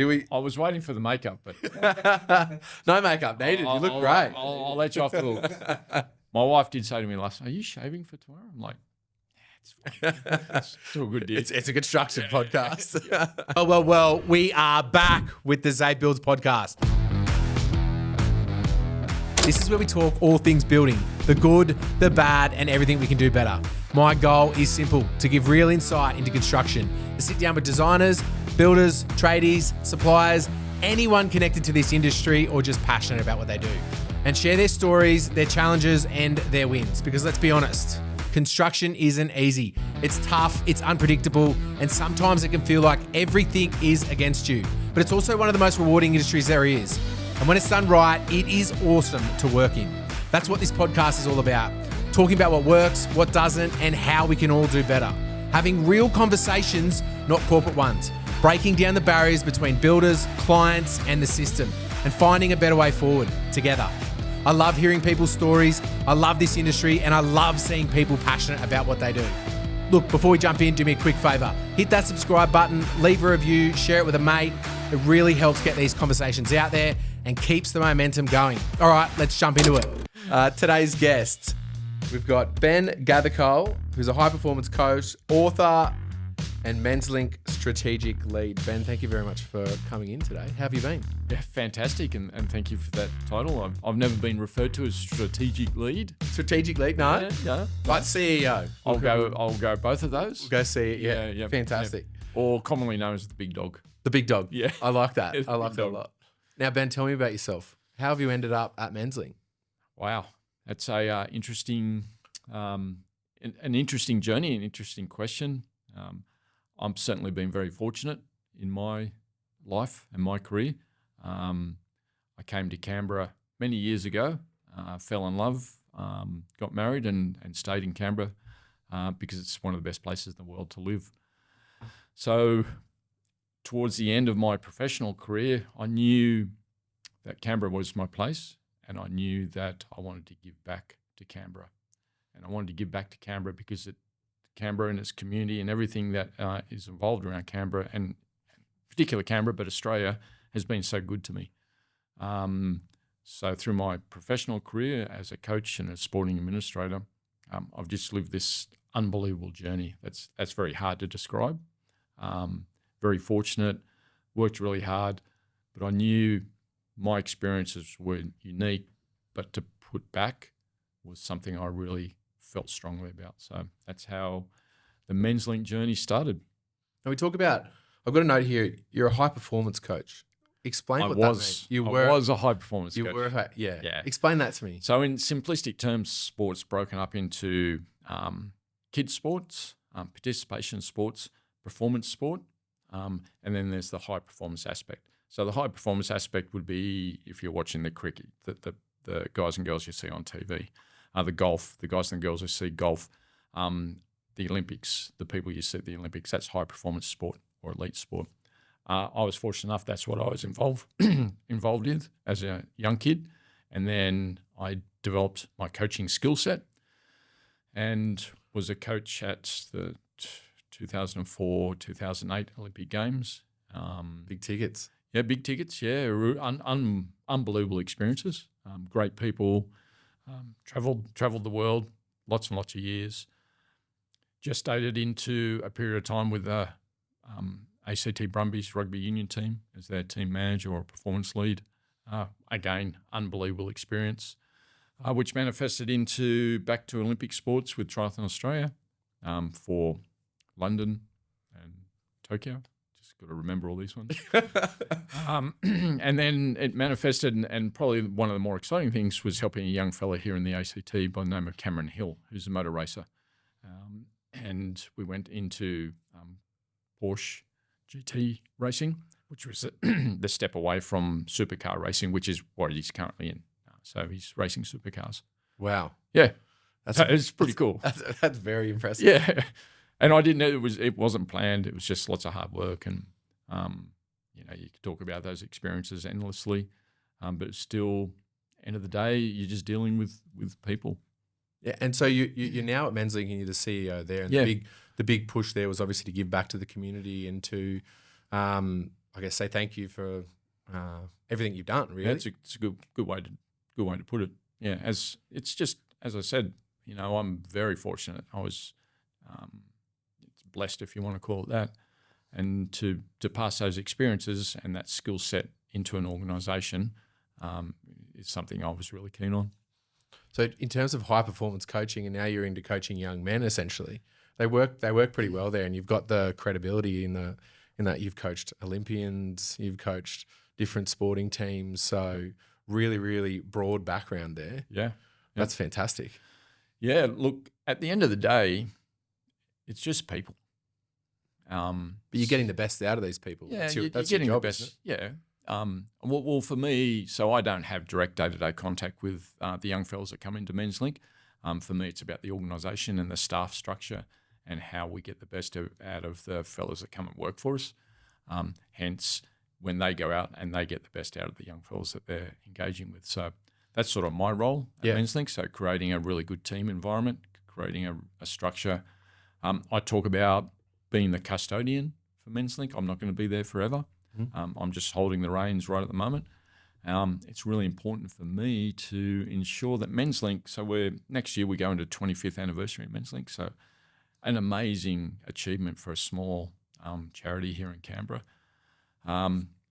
I was waiting for the makeup, but no makeup needed. You look great. I'll let you off the hook. My wife did say to me last night, "Are you shaving for tomorrow?" I'm like, "Yeah, it's fine. It's still a good deal." It's a construction podcast. Oh, well, we are back with the Zay Builds podcast. This is where we talk all things building, the good, the bad, and everything we can do better. My goal is simple, to give real insight into construction, to sit down with designers, builders, tradies, suppliers, anyone connected to this industry or just passionate about what they do, and share their stories, their challenges, and their wins. Because let's be honest, construction isn't easy. It's tough, it's unpredictable, and sometimes it can feel like everything is against you. But it's also one of the most rewarding industries there is. And when it's done right, it is awesome to work in. That's what this podcast is all about. Talking about what works, what doesn't, and how we can all do better. Having real conversations, not corporate ones. Breaking down the barriers between builders, clients, and the system, and finding a better way forward together. I love hearing people's stories. I love this industry, and I love seeing people passionate about what they do. Look, before we jump in, do me a quick favor. Hit that subscribe button, leave a review, share it with a mate. It really helps get these conversations out there and keeps the momentum going. All right, let's jump into it. Today's guest, we've got Ben Gathercole, who's a high-performance coach, author, and Menslink strategic lead. Ben, thank you very much for coming in today. How have you been? Yeah, fantastic, and thank you for that title. I've never been referred to as strategic lead. Strategic lead? No? Yeah. Right, CEO. I'll go both of those. We'll go CEO. Yeah. Fantastic. Yeah. Or commonly known as the big dog. The big dog. Yeah. I like that. It's I like that a lot. Now, Ben, tell me about yourself. How have you ended up at Menslink? Wow, that's a interesting, an interesting journey, an interesting question. I've certainly been very fortunate in my life and my career. I came to Canberra many years ago, fell in love, got married, and stayed in Canberra because it's one of the best places in the world to live. So, towards the end of my professional career, I knew that Canberra was my place, and I knew that I wanted to give back to Canberra. And I wanted to give back to Canberra because Canberra and its community and everything that is involved around Canberra, and particular Canberra, but Australia, has been so good to me. So through my professional career as a coach and a sporting administrator, I've just lived this unbelievable journey. That's very hard to describe. Very fortunate, worked really hard, but I knew my experiences were unique, but to put back was something I really felt strongly about. So that's how the Menslink journey started. Now we talk about, I've got a note here, you're a high performance coach. Explain what that means. I was a high performance coach. You were, yeah. Explain that to me. So in simplistic terms, sports broken up into kids sports, participation sports, performance sport, and then there's the high performance aspect. So the high performance aspect would be if you're watching the cricket, the guys and girls you see on TV, the golf, the guys and girls you see golf, the Olympics, the people you see at the Olympics, that's high performance sport or elite sport. I was fortunate enough, that's what I was involved in as a young kid. And then I developed my coaching skill set and was a coach at the 2004, 2008 Olympic Games. Big tickets. Yeah, big tickets, yeah. Unbelievable experiences. Great people. Travelled the world, lots and lots of years. Gestated into a period of time with the ACT Brumbies rugby union team as their team manager or performance lead. Again, unbelievable experience, which manifested into back to Olympic sports with Triathlon Australia for London and Tokyo. Just got to remember all these ones. And then it manifested, and probably one of the more exciting things was helping a young fella here in the ACT by the name of Cameron Hill, who's a motor racer. And we went into Porsche GT racing, which was the step away from supercar racing, which is what he's currently in. So he's racing supercars. Wow. Yeah. It's pretty cool. That's very impressive. Yeah. And I didn't know it wasn't planned. It was just lots of hard work. And, you could talk about those experiences endlessly. But it's still, end of the day, you're just dealing with people. Yeah. And so you're now at Menslink and you're the CEO there. And the big push there was obviously to give back to the community and to, I guess, say thank you for everything you've done. Really, Yeah, it's a good way to put it. Yeah, as I said, I'm very fortunate. I was it's blessed, if you want to call it that, and to pass those experiences and that skill set into an organisation is something I was really keen on. So in terms of high performance coaching, and now you're into coaching young men, essentially, they work pretty well there, and you've got the credibility in that you've coached Olympians, you've coached different sporting teams, so really, really broad background there. Yeah, that's fantastic. Yeah, look, at the end of the day, it's just people. But you're getting the best out of these people. Yeah, that's you're your getting job, the best. isn't it? Yeah. Well, for me, so I don't have direct day-to-day contact with the young fellas that come into Menslink. For me, it's about the organisation and the staff structure and how we get the best out of the fellas that come and work for us. Hence, when they go out and they get the best out of the young fellas that they're engaging with. So that's sort of my role at Menslink. So creating a really good team environment, creating a structure. I talk about being the custodian for Menslink. I'm not going to be there forever. I'm just holding the reins right at the moment. It's really important for me to ensure that Menslink, so next year we go into 25th anniversary of Menslink, so an amazing achievement for a small charity here in Canberra.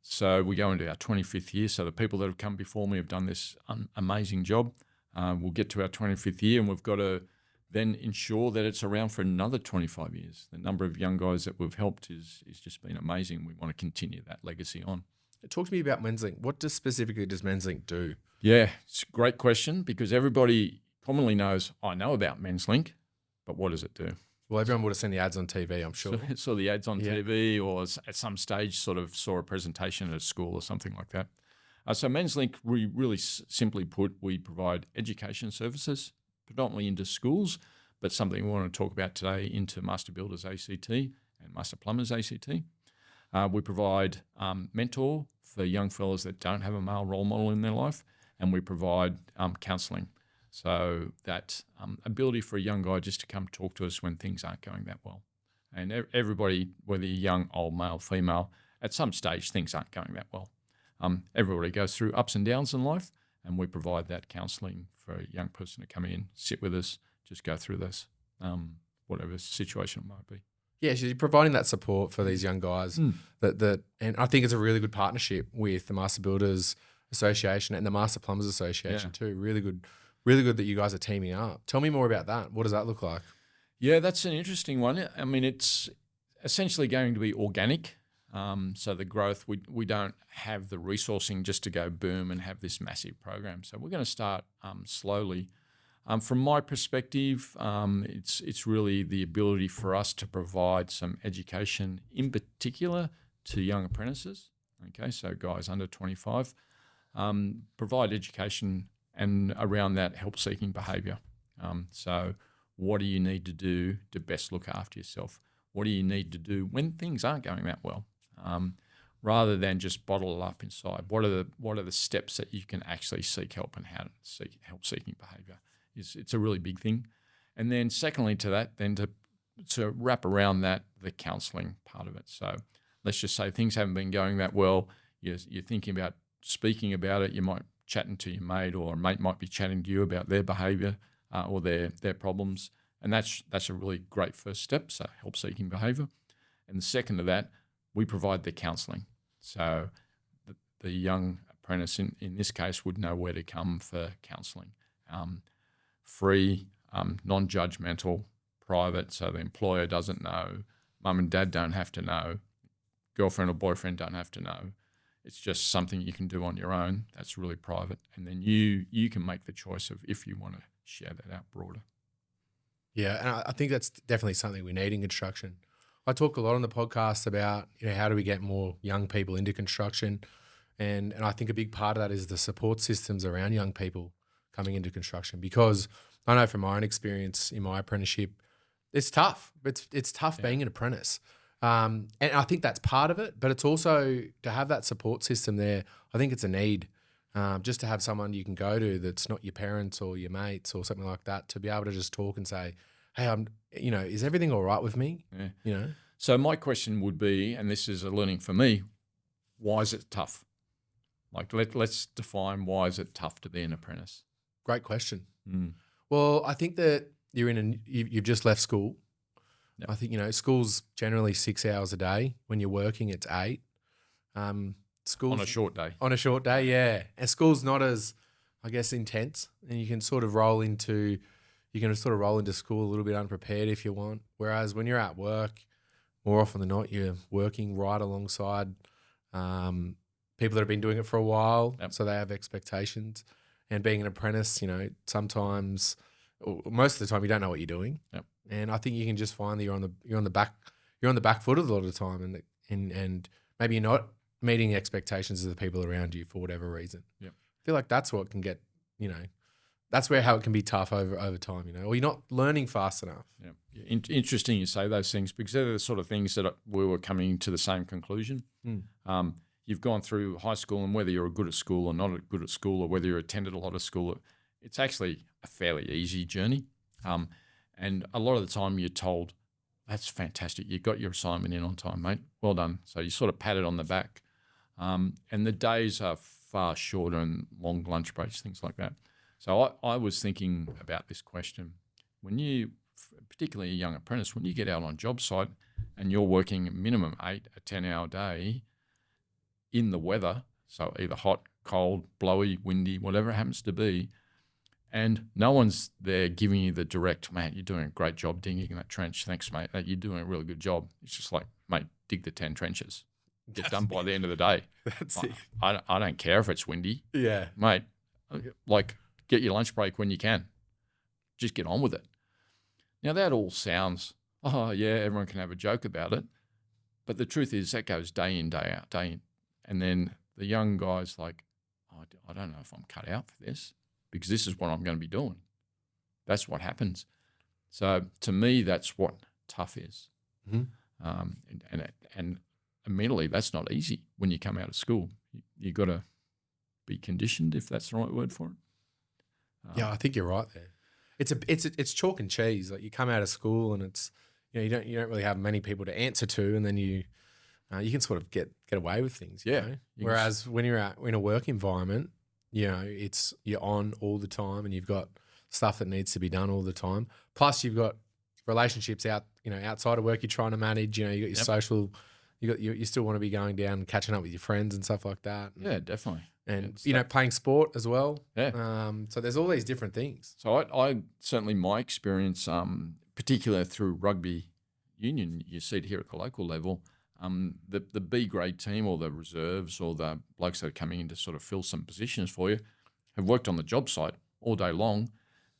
So we go into our 25th year, so the people that have come before me have done this amazing job. We'll get to our 25th year and we've got to then ensure that it's around for another 25 years. The number of young guys that we've helped is just been amazing. We want to continue that legacy on. Talk to me about Menslink. What specifically does Menslink do? Yeah, it's a great question because everybody commonly knows, I know about Menslink, but what does it do? Well, everyone would have seen the ads on TV, I'm sure. Saw the ads on TV or at some stage sort of saw a presentation at a school or something like that. So Menslink, we really simply put, we provide education services, predominantly into schools, but something we want to talk about today into Master Builders ACT and Master Plumbers ACT. We provide mentor for young fellas that don't have a male role model in their life, and we provide counselling. So that ability for a young guy just to come talk to us when things aren't going that well. And everybody, whether you're young, old, male, female, at some stage things aren't going that well. Everybody goes through ups and downs in life, and we provide that counselling for a young person to come in, sit with us, just go through this, whatever situation it might be. Yeah, so you're providing that support for these young guys. And I think it's a really good partnership with the Master Builders Association and the Master Plumbers Association too. Really good that you guys are teaming up. Tell me more about that. What does that look like? Yeah, that's an interesting one. I mean, it's essentially going to be organic. So the growth, we don't have the resourcing just to go boom and have this massive program. So we're going to start slowly. From my perspective, it's really the ability for us to provide some education, in particular to young apprentices. Okay, so guys under 25, provide education and around that help-seeking behaviour. So what do you need to do to best look after yourself? What do you need to do when things aren't going that well? Rather than just bottle it up inside. What are the steps that you can actually seek help and how to seek help-seeking behaviour? It's a really big thing. And then secondly to that, then to wrap around that, the counselling part of it. So let's just say things haven't been going that well. You're thinking about speaking about it. You might chatting to your mate, or a mate might be chatting to you about their behaviour or their problems. And that's a really great first step, so help-seeking behaviour. And the second to that, we provide the counselling. So the young apprentice in this case would know where to come for counselling. Free, non-judgmental, private, so the employer doesn't know, mum and dad don't have to know, girlfriend or boyfriend don't have to know. It's just something you can do on your own. That's really private. And then you can make the choice of if you want to share that out broader. Yeah, and I think that's definitely something we need in construction. I talk a lot on the podcast about, how do we get more young people into construction, and I think a big part of that is the support systems around young people coming into construction, because I know from my own experience in my apprenticeship, it's tough. It's tough being an apprentice. And I think that's part of it, but it's also to have that support system there. I think it's a need, just to have someone you can go to that's not your parents or your mates or something like that, to be able to just talk and say, hey, is everything all right with me? Yeah. So my question would be, and this is a learning for me, why is it tough? Like, let's define why is it tough to be an apprentice? Great question. Mm. Well, I think that you've just left school. Yep. I think, school's generally 6 hours a day. When you're working, it's 8. School's On a short day. On a short day, yeah. And school's not as, I guess, intense, and you can sort of roll into school a little bit unprepared if you want. Whereas when you're at work, more often than not, you're working right alongside people that have been doing it for a while, Yep. so they have expectations. And being an apprentice, sometimes, or most of the time, you don't know what you're doing. Yep. And I think you can just find that you're on the back foot a lot of the time, and maybe you're not meeting expectations of the people around you for whatever reason. Yep. I feel like that's what can get, that's how it can be tough over time, or you're not learning fast enough. Yeah. Interesting you say those things, because they're the sort of things that we were coming to the same conclusion. You've gone through high school, and whether you're good at school or not good at school, or whether you attended a lot of school, it's actually a fairly easy journey. And a lot of the time you're told, that's fantastic, you got your assignment in on time, mate, well done. So you sort of pat it on the back. And the days are far shorter, and long lunch breaks, things like that. So I was thinking about this question. When you, particularly a young apprentice, when you get out on job site and you're working minimum 8 a 10-hour day in the weather, so either hot, cold, blowy, windy, whatever it happens to be, and no one's there giving you the direct, mate, you're doing a great job digging that trench, thanks, mate, you're doing a really good job. It's just like, mate, dig the 10 trenches. Get done by the end of the day. That's it. I don't care if it's windy. Yeah. Mate, like, get your lunch break when you can. Just get on with it. Now, that all sounds, oh, yeah, everyone can have a joke about it. But the truth is that goes day in, day out, day in. And then the young guy's like, oh, I don't know if I'm cut out for this, because this is what I'm going to be doing. That's what happens. So to me, that's what tough is. Mm-hmm. And admittedly, that's not easy when you come out of school. You've got to be conditioned, if that's the right word for it. Yeah, I think you're right there. It's chalk and cheese. Like, you come out of school and it's, you don't really have many people to answer to, and then you can sort of get away with things. Yeah. Whereas when you're in a work environment, you're on all the time, and you've got stuff that needs to be done all the time. Plus, you've got relationships outside of work you're trying to manage. You got your social. You still want to be going down and catching up with your friends and stuff like that. Yeah, definitely. And playing sport as well. Yeah. So there's all these different things. So I certainly, my experience, particularly through rugby union, you see it here at the local level. The B grade team, or the reserves, or the blokes that are coming in to sort of fill some positions for you, have worked on the job site all day long.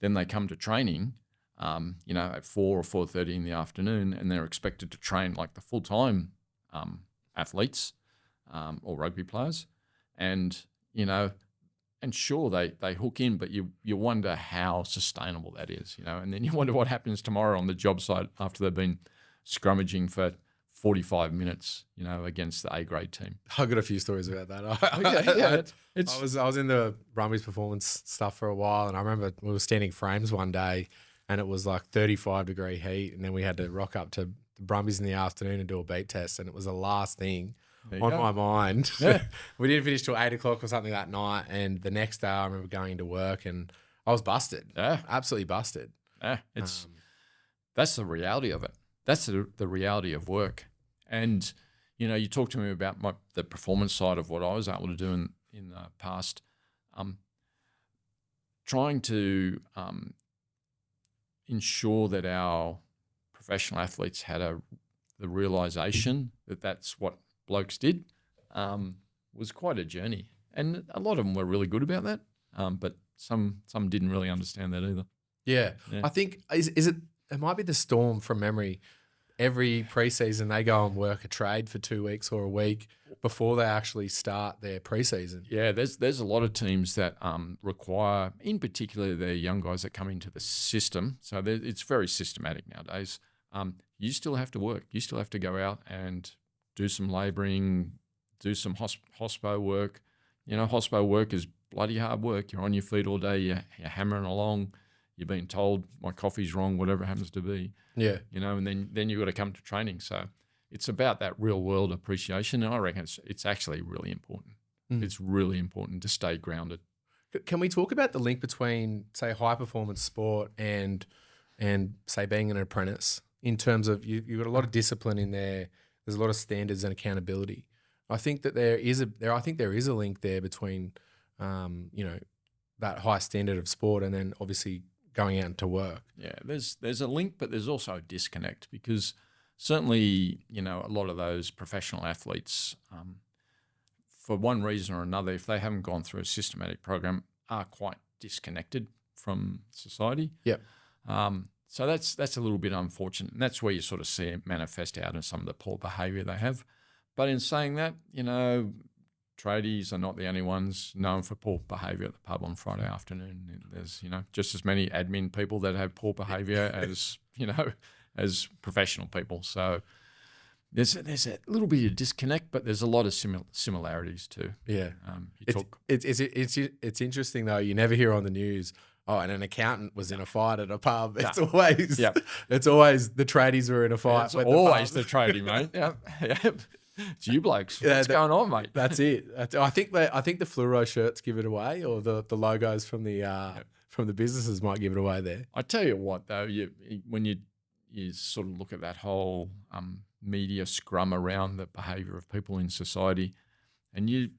Then they come to training, at 4 or 4:30 in the afternoon, and they're expected to train like the full time athletes or rugby players, and sure, they hook in, but you wonder how sustainable that is, and then you wonder what happens tomorrow on the job site after they've been scrummaging for 45 minutes, against the A grade team. I've got a few stories about that. I was in the Brumbies performance stuff for a while, and I remember we were standing frames one day, and it was like 35-degree heat, and then we had to rock up to the Brumbies in the afternoon and do a beat test, and it was the last thing on my mind. Yeah. We didn't finish till 8 o'clock or something that night, and the next day I remember going into work, and I was busted. Yeah. Absolutely busted. Yeah. That's the reality of it. That's the reality of work. And, you talked to me about the performance side of what I was able to do in the past. Trying to ensure that our professional athletes had the realisation that that's what blokes did was quite a journey. And a lot of them were really good about that, but some didn't really understand that either. Yeah. I think, it might be the Storm from memory. Every preseason they go and work a trade for 2 weeks or a week before they actually start their preseason. Yeah, there's a lot of teams that require, in particular, the young guys that come into the system. So it's very systematic nowadays. You still have to work. You still have to go out and do some labouring, do some hospo work. Hospo work is bloody hard work. You're on your feet all day. You're hammering along. You're being told my coffee's wrong, whatever it happens to be. Yeah. And then you've got to come to training. So it's about that real world appreciation, and I reckon it's actually really important. It's really important to stay grounded. Can we talk about the link between, say, high performance sport and say being an apprentice, in terms of you've got a lot of discipline in there. There's a lot of standards and accountability. I think that there is a link there between, that high standard of sport and then obviously going out into work. Yeah, there's a link, but there's also a disconnect, because certainly, a lot of those professional athletes, for one reason or another, if they haven't gone through a systematic program, are quite disconnected from society. Yep. So that's a little bit unfortunate, and that's where you sort of see it manifest out in some of the poor behaviour they have. But in saying that, tradies are not the only ones known for poor behaviour at the pub on Friday afternoon. There's, just as many admin people that have poor behaviour as, as professional people. So there's a little bit of disconnect, but there's a lot of similarities too. Yeah. It's interesting though. You never hear on the news, oh, and an accountant was in a fight at a pub. It's always the tradies were in a fight. It's always the tradie, mate. Yep. It's you blokes. What's going on, mate? That's it. I think the fluoro shirts give it away, or the logos from the businesses might give it away there. I tell you what, though, when you sort of look at that whole media scrum around the behaviour of people in society, and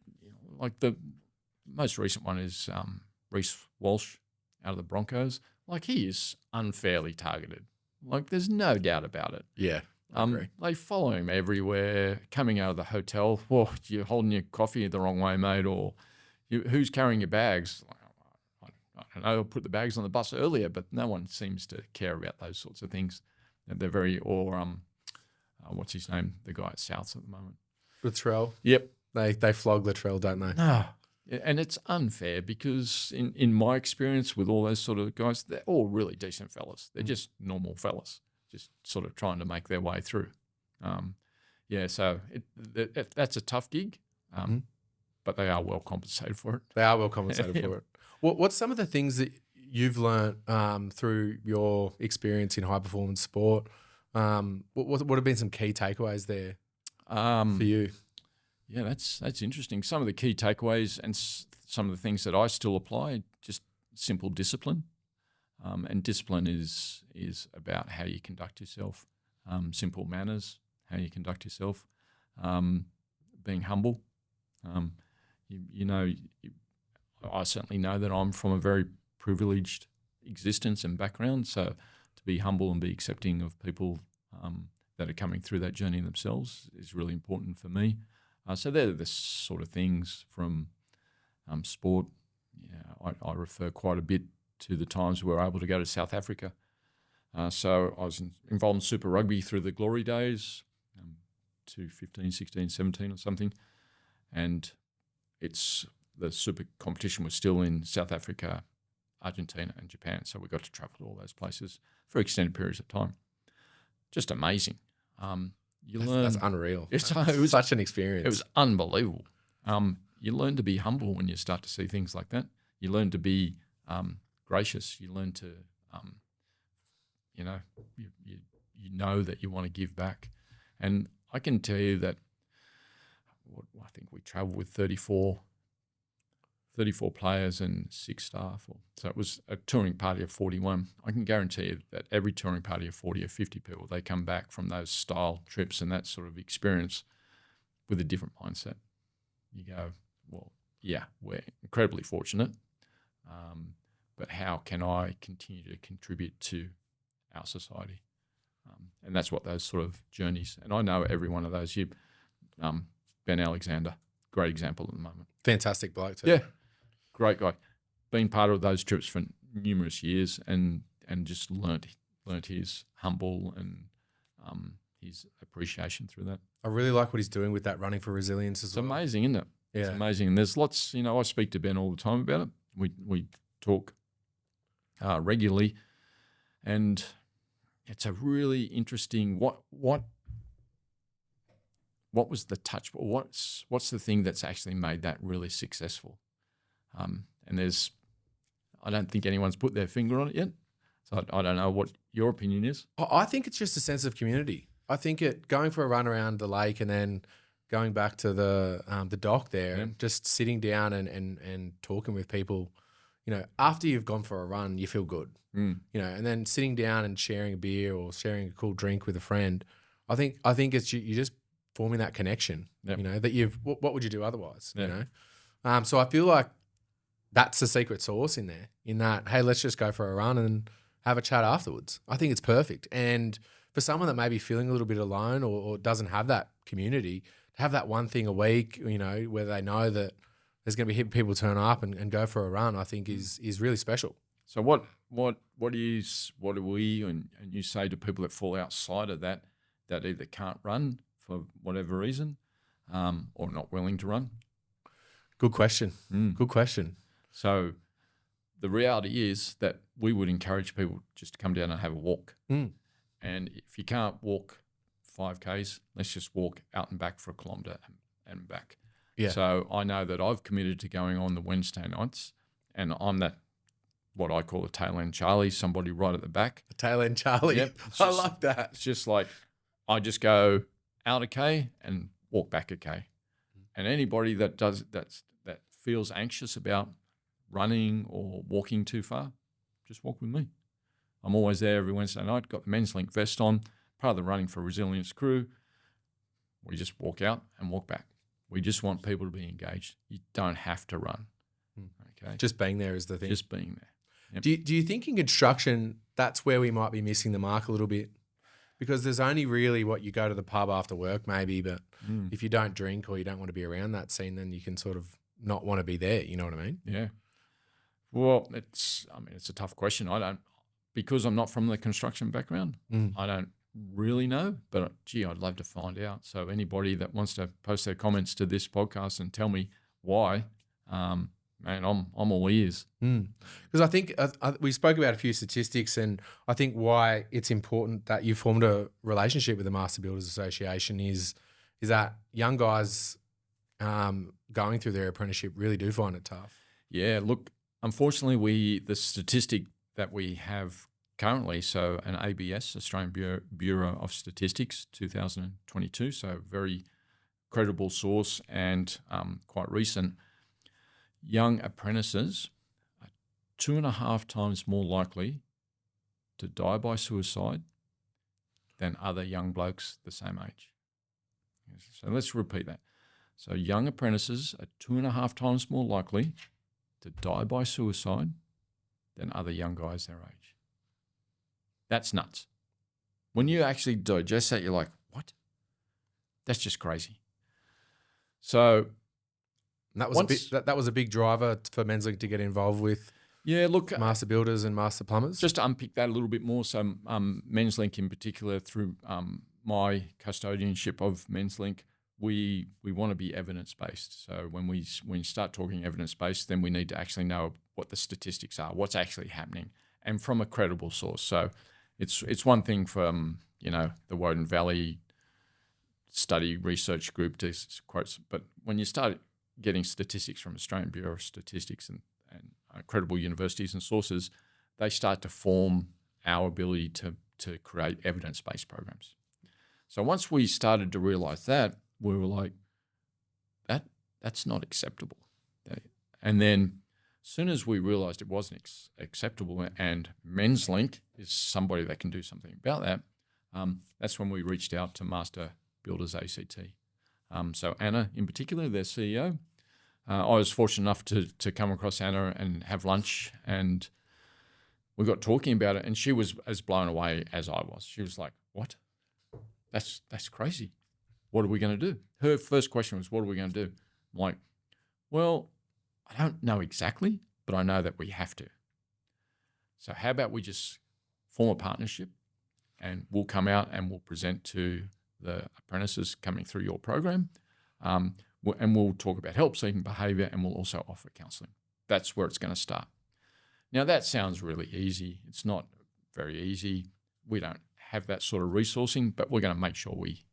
like the most recent one is Reece Walsh out of the Broncos. Like, he is unfairly targeted. Like, there's no doubt about it. Yeah. They follow him everywhere, coming out of the hotel. Well, you're holding your coffee the wrong way, mate, or who's carrying your bags? I don't know, I'll put the bags on the bus earlier, but no one seems to care about those sorts of things. They're very, what's his name? The guy at Souths at the moment. Latrell. Yep. They flog Latrell, don't they? No. And it's unfair, because in my experience with all those sort of guys, they're all really decent fellas. They're just normal fellas, just sort of trying to make their way through. So that's a tough gig, but they are well compensated for it. They are well compensated for it. What's some of the things that you've learned through your experience in high performance sport? What have been some key takeaways there for you? Yeah, that's interesting. Some of the key takeaways and some of the things that I still apply, just simple discipline. And discipline is about how you conduct yourself, simple manners, how you conduct yourself, being humble. I certainly know that I'm from a very privileged existence and background, so to be humble and be accepting of people that are coming through that journey themselves is really important for me. So they're the sort of things from sport. Yeah, I refer quite a bit to the times we were able to go to South Africa. So I was involved in Super Rugby through the glory days, to 15, 16, 17 or something. And the super competition was still in South Africa, Argentina and Japan. So we got to travel to all those places for extended periods of time. Just amazing. That's unreal. It was such an experience. It was unbelievable. You learn to be humble when you start to see things like that. You learn to be gracious. You learn to, you know that you want to give back. And I can tell you that I think we travelled with 34 players and 6 staff. So it was a touring party of 41. I can guarantee you that every touring party of 40 or 50 people, they come back from those style trips and that sort of experience with a different mindset. You go, well, yeah, we're incredibly fortunate, but how can I continue to contribute to our society? And that's what those sort of journeys, and I know every one of those. Ben Alexander, great example at the moment. Fantastic bloke too. Yeah, great guy. Been part of those trips for numerous years, and just learnt his humble and his appreciation through that. I really like what he's doing with that running for resilience as well. It's amazing, isn't it? Yeah. It's amazing. And there's lots, I speak to Ben all the time about it. We talk regularly, and it's a really interesting what was the touch? What's the thing that's actually made that really successful? And I don't think anyone's put their finger on it yet. So I don't know what your opinion is. I think it's just a sense of community. I think going for a run around the lake and then going back to the dock there and just sitting down and talking with people, after you've gone for a run, you feel good, and then sitting down and sharing a beer or sharing a cool drink with a friend, I think it's you just forming that connection, that what would you do otherwise, So I feel like that's the secret sauce in there, in that, hey, let's just go for a run and have a chat afterwards. I think it's perfect. And for someone that may be feeling a little bit alone or doesn't have that community, to have that one thing a week, where they know that there's going to be people turn up and go for a run, I think is really special. So what do we and you say to people that fall outside of that either can't run for whatever reason, or not willing to run? Good question. Good question. So the reality is that we would encourage people just to come down and have a walk. And if you can't walk 5Ks, let's just walk out and back for a kilometre and back. Yeah. So I know that I've committed to going on the Wednesday nights, and I'm that, what I call a tail end Charlie, somebody right at the back. The tail end Charlie. Yep. I love that. It's just like I just go out a K and walk back a K. And anybody that that feels anxious about running or walking too far, just walk with me. I'm always there every Wednesday night, got the Menslink vest on, part of the Running for Resilience crew. We just walk out and walk back. We just want people to be engaged. You don't have to run. Okay. Just being there is the thing. Just being there. Yep. Do you think in construction that's where we might be missing the mark a little bit? Because there's only really what you go to the pub after work maybe, but if you don't drink or you don't want to be around that scene, then you can sort of not want to be there. You know what I mean? Yeah. Well, it's a tough question. Because I'm not from the construction background, I don't really know, but gee, I'd love to find out. So anybody that wants to post their comments to this podcast and tell me why, man, I'm all ears. Because I think we spoke about a few statistics, and I think why it's important that you formed a relationship with the Master Builders Association is that young guys going through their apprenticeship really do find it tough. Yeah, look, unfortunately, the statistic that we have currently, so an ABS, Australian Bureau of Statistics, 2022, so very credible source and quite recent, young apprentices are 2.5 times more likely to die by suicide than other young blokes the same age. So let's repeat that. So young apprentices are 2.5 times more likely to die by suicide than other young guys their age. That's nuts. When you actually digest that, you're like, what? That's just crazy. So that was a big driver for Menslink to get involved with. Yeah, look, Master Builders and Master Plumbers. Just to unpick that a little bit more, so Menslink in particular, through my custodianship of Menslink, we want to be evidence-based. So when we start talking evidence-based, then we need to actually know what the statistics are, what's actually happening, and from a credible source. So it's one thing from the Woden Valley Study Research Group to quotes, but when you start getting statistics from Australian Bureau of Statistics and credible universities and sources, they start to form our ability to create evidence-based programs. So once we started to realise that, we were like, that's not acceptable. And then as soon as we realised it wasn't acceptable and Menslink is somebody that can do something about that, that's when we reached out to Master Builders ACT. So Anna in particular, their CEO, I was fortunate enough to come across Anna and have lunch, and we got talking about it, and she was as blown away as I was. She was like, what? That's crazy. What are we going to do? Her first question was, what are we going to do? I'm like, well, I don't know exactly, but I know that we have to. So how about we just form a partnership and we'll come out and we'll present to the apprentices coming through your program, and we'll talk about help-seeking behaviour, and we'll also offer counselling. That's where it's going to start. Now, that sounds really easy. It's not very easy. We don't have that sort of resourcing, but we're going to make sure we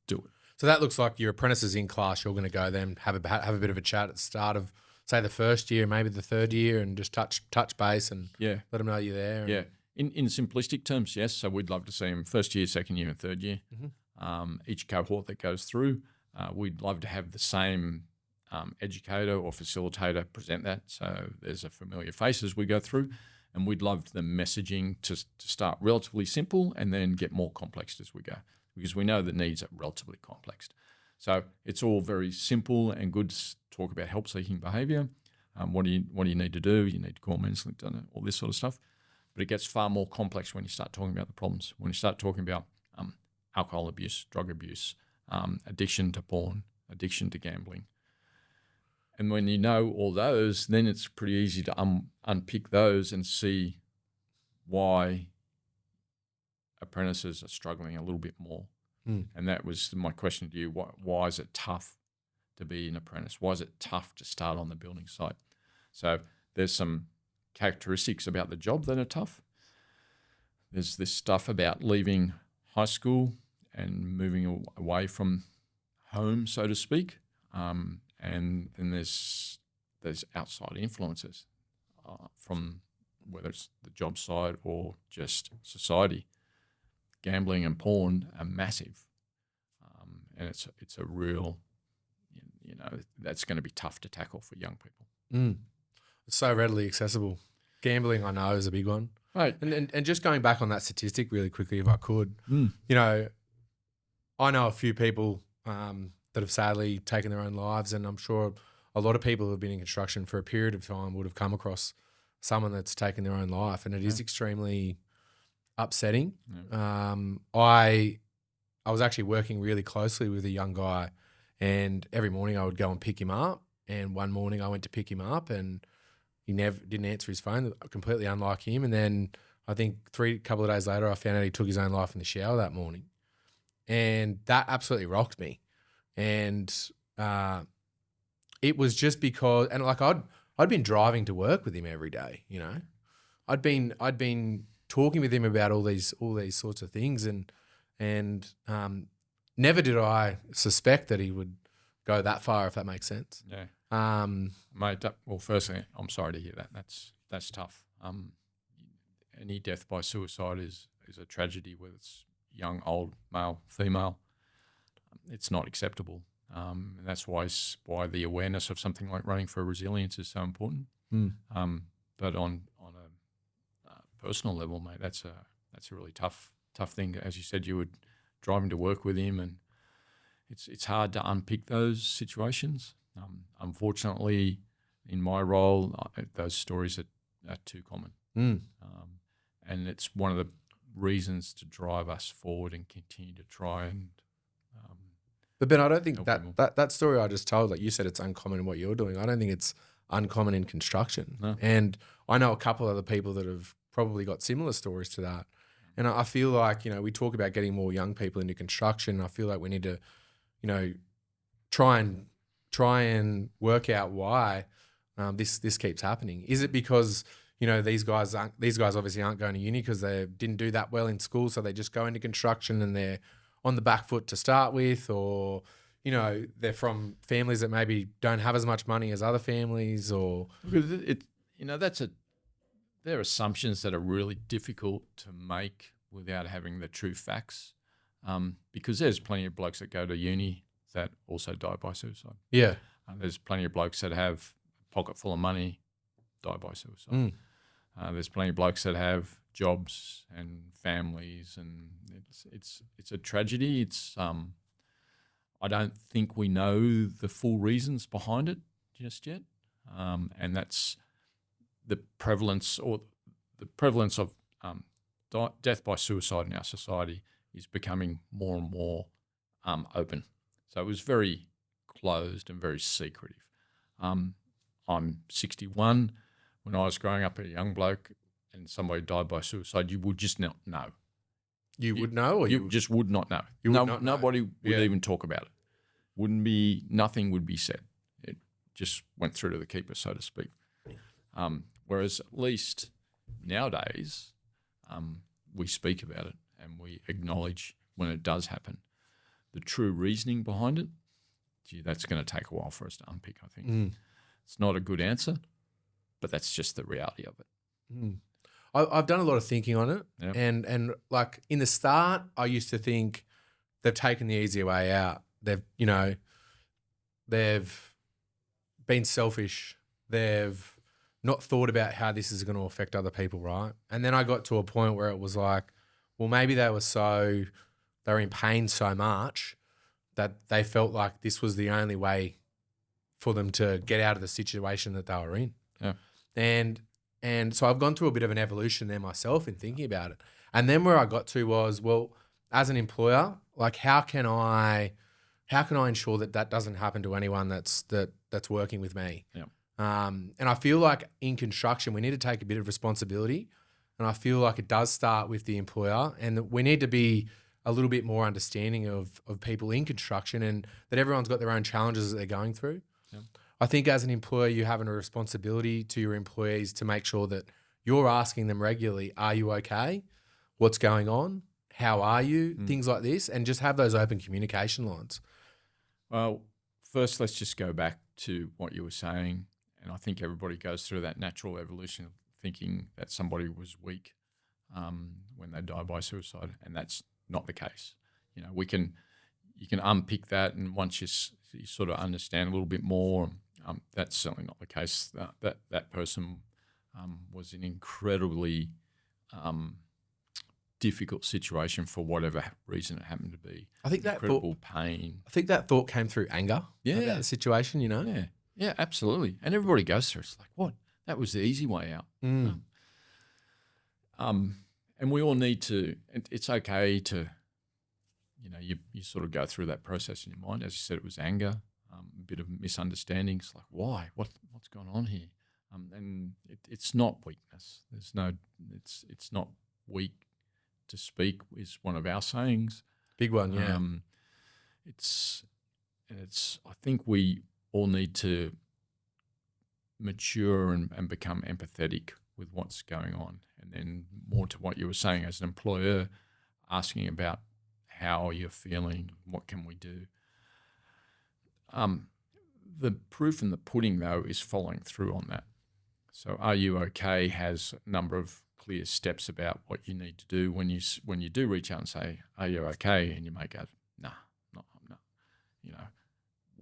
do it. So that looks like your apprentices in class, you're going to go then have a bit of a chat at the start of, say, the first year, maybe the third year, and just touch base and let them know you're there. Yeah. In simplistic terms, yes. So we'd love to see them first year, second year, and third year. each cohort that goes through. We'd love to have the same educator or facilitator present that. So there's a familiar face as we go through, and we'd love the messaging to start relatively simple and then get more complex as we go, because we know the needs are relatively complex. So it's all very simple and good to talk about help-seeking behaviour. What do you need to do? You need to call Menslink, don't it? All this sort of stuff. But it gets far more complex when you start talking about the problems. When you start talking about alcohol abuse, drug abuse, addiction to porn, addiction to gambling. And when you know all those, then it's pretty easy to unpick those and see why apprentices are struggling a little bit more. And that was my question to you. Why is it tough to be an apprentice? Why is it tough to start on the building site? So there's some characteristics about the job that are tough. There's this stuff about leaving high school and moving away from home, so to speak. And then there's outside influences from whether it's the job site or just society. Gambling and porn are massive, and it's a real, that's going to be tough to tackle for young people. It's so readily accessible. Gambling, I know, is a big one. Right. And just going back on that statistic really quickly, if I could, I know a few people that have sadly taken their own lives, and I'm sure a lot of people who have been in construction for a period of time would have come across someone that's taken their own life, and it is extremely upsetting. I was actually working really closely with a young guy, and every morning I would go and pick him up, and one morning I went to pick him up and he didn't answer his phone, completely unlike him. And then I think a couple of days later I found out he took his own life in the shower that morning, and that absolutely rocked me. And it was just because, and like I'd been driving to work with him every day, I'd been talking with him about all these sorts of things, and never did I suspect that he would go that far, if that makes sense. Yeah. Mate, well, firstly, I'm sorry to hear that. That's tough. Any death by suicide is a tragedy, whether it's young, old, male, female. It's not acceptable. And that's why the awareness of something like running for resilience is so important. But on a personal level, mate, that's a really tough thing. As you said, you were driving to work with him, and it's hard to unpick those situations. Unfortunately, in my role, those stories are too common. And it's one of the reasons to drive us forward and continue to try and but Ben, I don't think that story I just told, like you said, it's uncommon in what you're doing. I don't think it's uncommon in construction. No. And I know a couple of other people that have probably got similar stories to that. And I feel like, we talk about getting more young people into construction. I feel like we need to, try and work out why this keeps happening. Is it because these guys obviously aren't going to uni because they didn't do that well in school, so they just go into construction and they're on the back foot to start with, or they're from families that maybe don't have as much money as other families, or they're assumptions that are really difficult to make without having the true facts, because there's plenty of blokes that go to uni that also die by suicide. Yeah. There's plenty of blokes that have a pocket full of money, die by suicide. There's plenty of blokes that have jobs and families, and it's a tragedy. It's I don't think we know the full reasons behind it just yet, and that's the prevalence of death by suicide in our society is becoming more and more open. So it was very closed and very secretive. I'm 61. When I was growing up, a young bloke and somebody died by suicide, you would just not know. You would know, or you just would not know. Nobody would even talk about it. Nothing would be said. It just went through to the keeper, so to speak. Whereas at least nowadays, we speak about it and we acknowledge when it does happen. The true reasoning behind it, that's going to take a while for us to unpick, I think. It's not a good answer, but that's just the reality of it. I've done a lot of thinking on it, Yep. and like in the start, I used to think they've taken the easier way out. They've been selfish. They've not thought about how this is going to affect other people, right? And then I got to a point where it was like, well, maybe they were in pain so much that they felt like this was the only way for them to get out of the situation that they were in. Yeah. And so I've gone through a bit of an evolution there myself in thinking about it. And then where I got to was, well, as an employer, like how can I ensure that doesn't happen to anyone that's working with me? Yeah. And I feel like in construction, we need to take a bit of responsibility. And I feel like it does start with the employer, and that we need to be a little bit more understanding of people in construction, and that everyone's got their own challenges that they're going through. Yeah. I think as an employer, you have a responsibility to your employees to make sure that you're asking them regularly, are you okay? What's going on? How are you? Things like this, and just have those open communication lines. Well, first, let's just go back to what you were saying. And I think everybody goes through that natural evolution of thinking that somebody was weak when they die by suicide, and that's not the case. You know, you can unpick that, and once you sort of understand a little bit more, that's certainly not the case. That person was in incredibly difficult situation for whatever reason it happened to be. I think that incredible pain. I think that thought came through anger about the situation, you know? Yeah, absolutely. And everybody goes through it. It's like, what? That was the easy way out. And we all need to, it's okay to, you know, you sort of go through that process in your mind. As you said, it was anger, a bit of misunderstanding. It's like, why? What's going on here? And it's not weakness. It's not weak to speak is one of our sayings. Big one, yeah. I think we all need to mature and become empathetic with what's going on. And then more to what you were saying as an employer, asking about how you're feeling, what can we do? The proof in the pudding, though, is following through on that. So Are You Okay has a number of clear steps about what you need to do when you do reach out and say, are you okay? And you may go, no, I'm not. You know,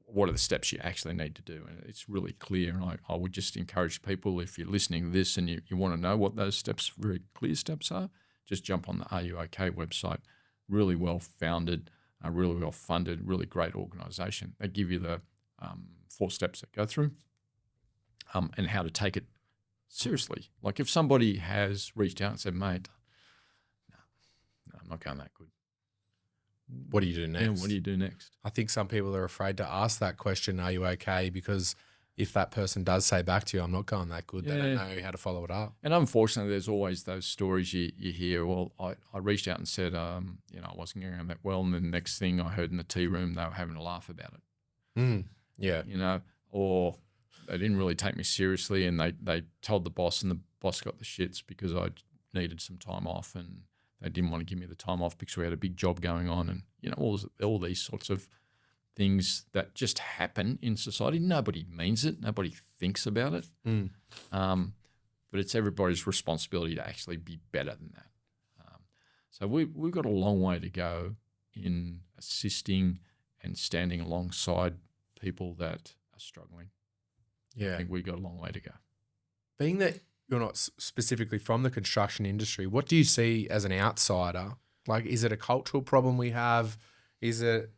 what are the steps you actually need to do? And it's really clear. And I would just encourage people, if you're listening to this and you want to know what those steps, very clear steps are, just jump on the Are You Okay website. Really well founded, really well funded, really great organisation. They give you the 4 steps that go through and how to take it seriously. Like if somebody has reached out and said, mate, no, I'm not going that good. What do you do next? Yeah, what do you do next? I think some people are afraid to ask that question, are you okay? Because if that person does say back to you, I'm not going that good, they don't know how to follow it up. And unfortunately, there's always those stories you hear. Well, I reached out and said, I wasn't going that well. And then the next thing I heard in the tea room, they were having a laugh about it. Yeah. You know, or they didn't really take me seriously, and they told the boss, and the boss got the shits because I needed some time off, and they didn't want to give me the time off because we had a big job going on, and you know all these sorts of things that just happen in society. Nobody means it. Nobody thinks about it. But it's everybody's responsibility to actually be better than that. So we've got a long way to go in assisting and standing alongside people that are struggling. Yeah. I think we've got a long way to go. Being that you're not specifically from the construction industry, what do you see as an outsider? Like, is it a cultural problem we have? Is it,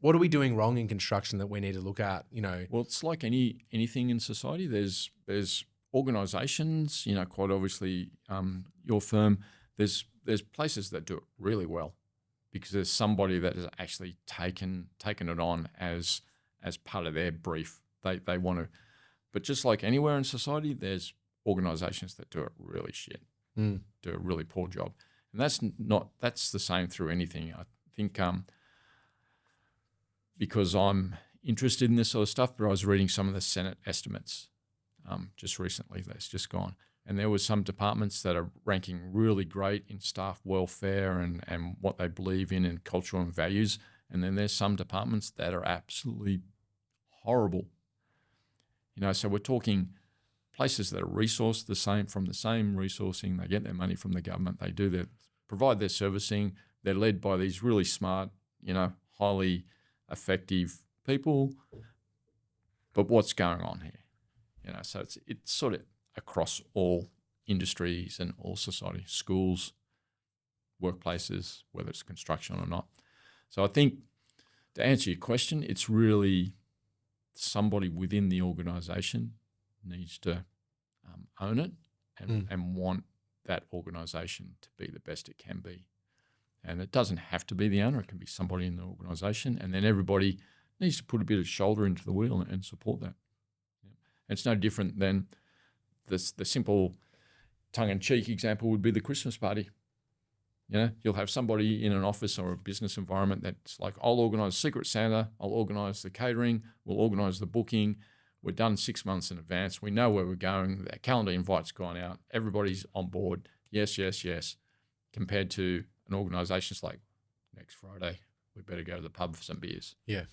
what are we doing wrong in construction that we need to look at, Well, it's like anything in society. There's organisations, quite obviously your firm, there's places that do it really well because there's somebody that has actually taken it on as part of their brief. They want to, but just like anywhere in society, there's organisations that do it really shit, do a really poor job, and that's the same through anything. I think because I'm interested in this sort of stuff, but I was reading some of the Senate estimates just recently that's just gone, and there was some departments that are ranking really great in staff welfare and what they believe in and culture and values, and then there's some departments that are absolutely horrible. So we're talking places that are resourced from the same resourcing. They get their money from the government. They provide their servicing. They're led by these really smart, highly effective people. But what's going on here? So it's sort of across all industries and all society, schools, workplaces, whether it's construction or not. So I think to answer your question, it's really somebody within the organisation needs to own it and want that organisation to be the best it can be. And it doesn't have to be the owner. It can be somebody in the organisation. And then everybody needs to put a bit of shoulder into the wheel and support that. Yeah. And it's no different than the simple tongue-in-cheek example would be the Christmas party. You'll have somebody in an office or a business environment that's like, I'll organise Secret Santa, I'll organise the catering, we'll organise the booking. We're done 6 months in advance. We know where we're going. The calendar invite's gone out. Everybody's on board. Yes, yes, yes. Compared to an organisation that's like, next Friday, we better go to the pub for some beers. Yeah.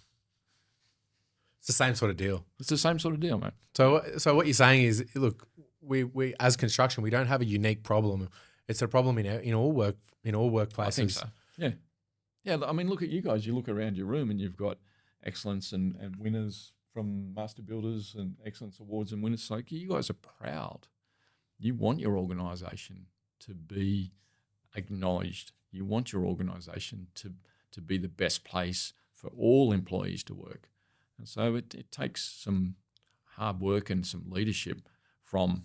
It's the same sort of deal. It's the same sort of deal, mate. So what you're saying is, look, we as construction, we don't have a unique problem. It's a problem in all workplaces. I think so. Yeah. Yeah, I mean, look at you guys. You look around your room and you've got excellence and winners from Master Builders and Excellence Awards and winners. It's like, you guys are proud. You want your organisation to be acknowledged. You want your organisation to be the best place for all employees to work. And so it takes some hard work and some leadership from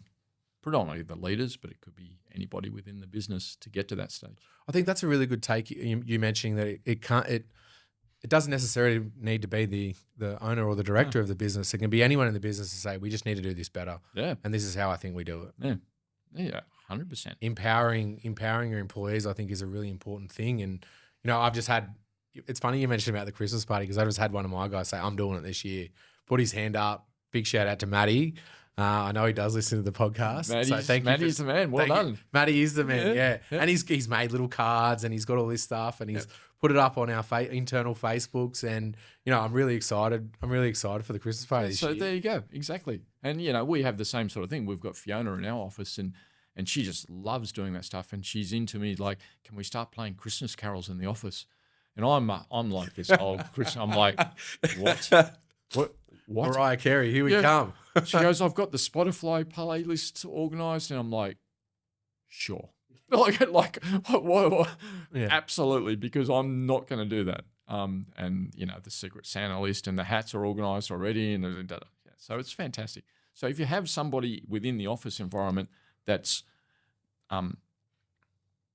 predominantly the leaders, but it could be anybody within the business to get to that stage. I think that's a really good take. You mentioning that it doesn't necessarily need to be the owner or the director of the business. It can be anyone in the business to say, we just need to do this better. Yeah. And this is how I think we do it. Yeah, 100%. Empowering your employees, I think, is a really important thing. And, I've just had, it's funny you mentioned about the Christmas party, because I just had one of my guys say, I'm doing it this year. Put his hand up. Big shout out to Matty. I know he does listen to the podcast. Matty's the man. Well done. Matty is the man, yeah. And he's made little cards and he's got all this stuff and he's put it up on our internal Facebooks, and I'm really excited. I'm really excited for the Christmas party this year. So there you go, exactly. And we have the same sort of thing. We've got Fiona in our office, and she just loves doing that stuff. And she's into me like, can we start playing Christmas carols in the office? And I'm like this old Christmas. I'm like, what? Mariah Carey, here we come. She goes, I've got the Spotify playlist organised, and I'm like, sure. Like, what? Yeah. Absolutely, because I'm not going to do that. And the Secret Santa list and the hats are organised already, and so it's fantastic. So if you have somebody within the office environment that's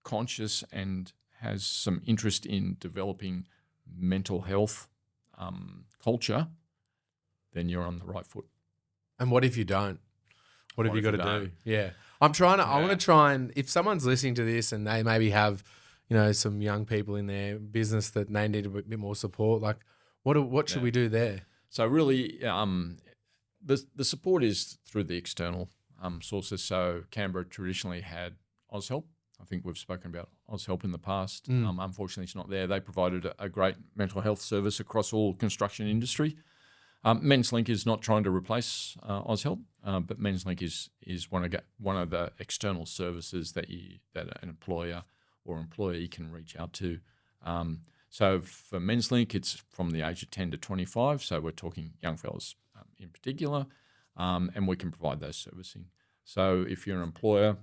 conscious and has some interest in developing mental health culture, then you're on the right foot. And what if you don't? What have you got to do? Yeah. I want to try and, if someone's listening to this and they maybe have, some young people in their business that they need a bit more support, like what should we do there? So really, the support is through the external sources. So Canberra traditionally had AusHelp. I think we've spoken about AusHelp in the past. Unfortunately, it's not there. They provided a great mental health service across all construction industry. Menslink is not trying to replace AusHelp, but Menslink is one of the external services that an employer or employee can reach out to. So for Menslink, it's from the age of 10 to 25. So we're talking young fellas in particular, and we can provide those servicing. So if you're an employer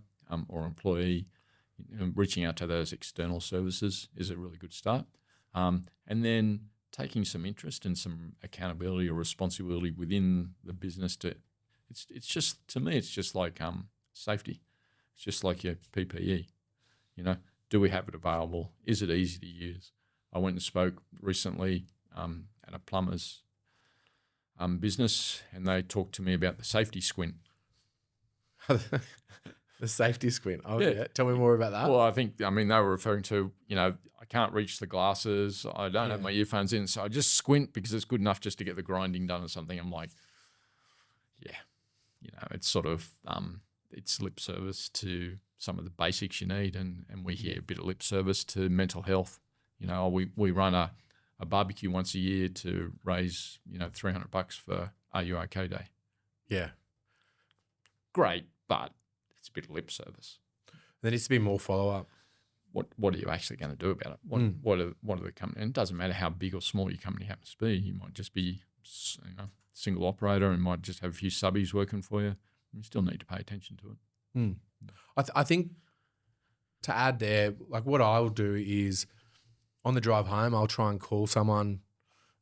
or employee, reaching out to those external services is a really good start. And then taking some interest and some accountability or responsibility within the business it's just, to me, it's just like safety. It's just like your PPE. Do we have it available? Is it easy to use? I went and spoke recently at a plumber's business, and they talked to me about the safety squint. The safety squint. Oh, yeah. Tell me more about that. Well, they were referring to, I can't reach the glasses. I don't have my earphones in, so I just squint because it's good enough just to get the grinding done or something. I'm like, it's sort of, it's lip service to some of the basics you need, and we hear a bit of lip service to mental health. We run a barbecue once a year to raise, $300 for Are You OK Day. Yeah. Great, but it's a bit of lip service. There needs to be more follow-up. what are you actually going to do about it? What are the company? And it doesn't matter how big or small your company happens to be. You might just be single operator and might just have a few subbies working for you. You still need to pay attention to it. I think to add there, like what I'll do is on the drive home, I'll try and call someone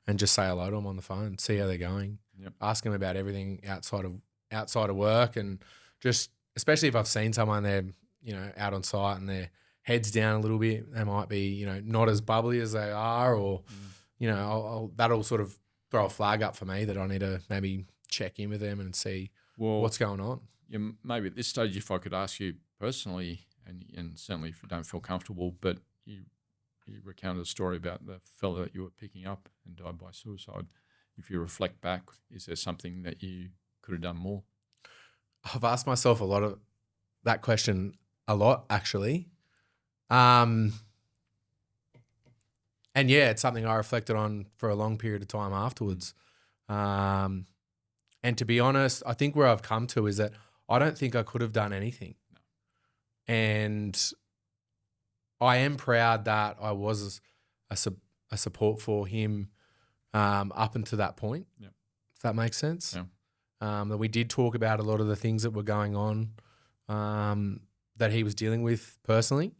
and just say hello to them on the phone, see how they're going, ask them about everything outside of work, and just especially if I've seen someone they're out on site and their heads down a little bit, they might be not as bubbly as they are, or that'll sort of throw a flag up for me that I need to maybe check in with them and see what's going on. Yeah, maybe at this stage, if I could ask you personally, and certainly if you don't feel comfortable, but you recounted a story about the fellow that you were picking up and died by suicide. If you reflect back, is there something that you could have done more? I've asked myself a lot of that question a lot, actually. And yeah, it's something I reflected on for a long period of time afterwards. And to be honest, I think where I've come to is that I don't think I could have done anything. No. And I am proud that I was a support for him up until that point, if that makes sense. Yeah. That we did talk about a lot of the things that were going on that he was dealing with personally.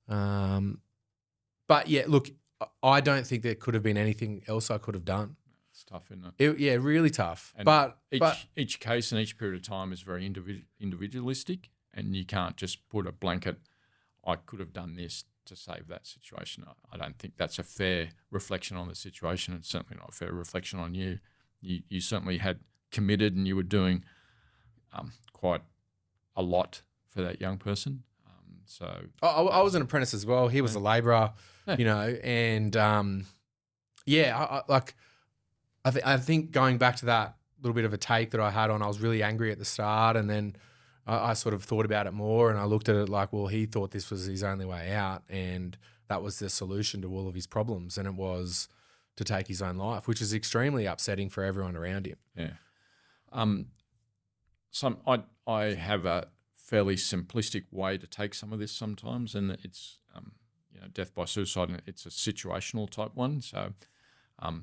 But yeah, look, I don't think there could have been anything else I could have done. It's tough, isn't it? Yeah, really tough. And but each case and each period of time is very individualistic, and you can't just put a blanket, I could have done this to save that situation. I don't think that's a fair reflection on the situation. It's certainly not a fair reflection on you. You certainly had committed, and you were doing quite a lot for that young person. So I was an apprentice as well. He was a labourer, and I think going back to that little bit of a take that I had on, I was really angry at the start, and then I sort of thought about it more, and I looked at it like, well, he thought this was his only way out, and that was the solution to all of his problems, and it was to take his own life, which is extremely upsetting for everyone around him. Yeah. I have a fairly simplistic way to take some of this sometimes, and it's death by suicide, and it's a situational type one. So you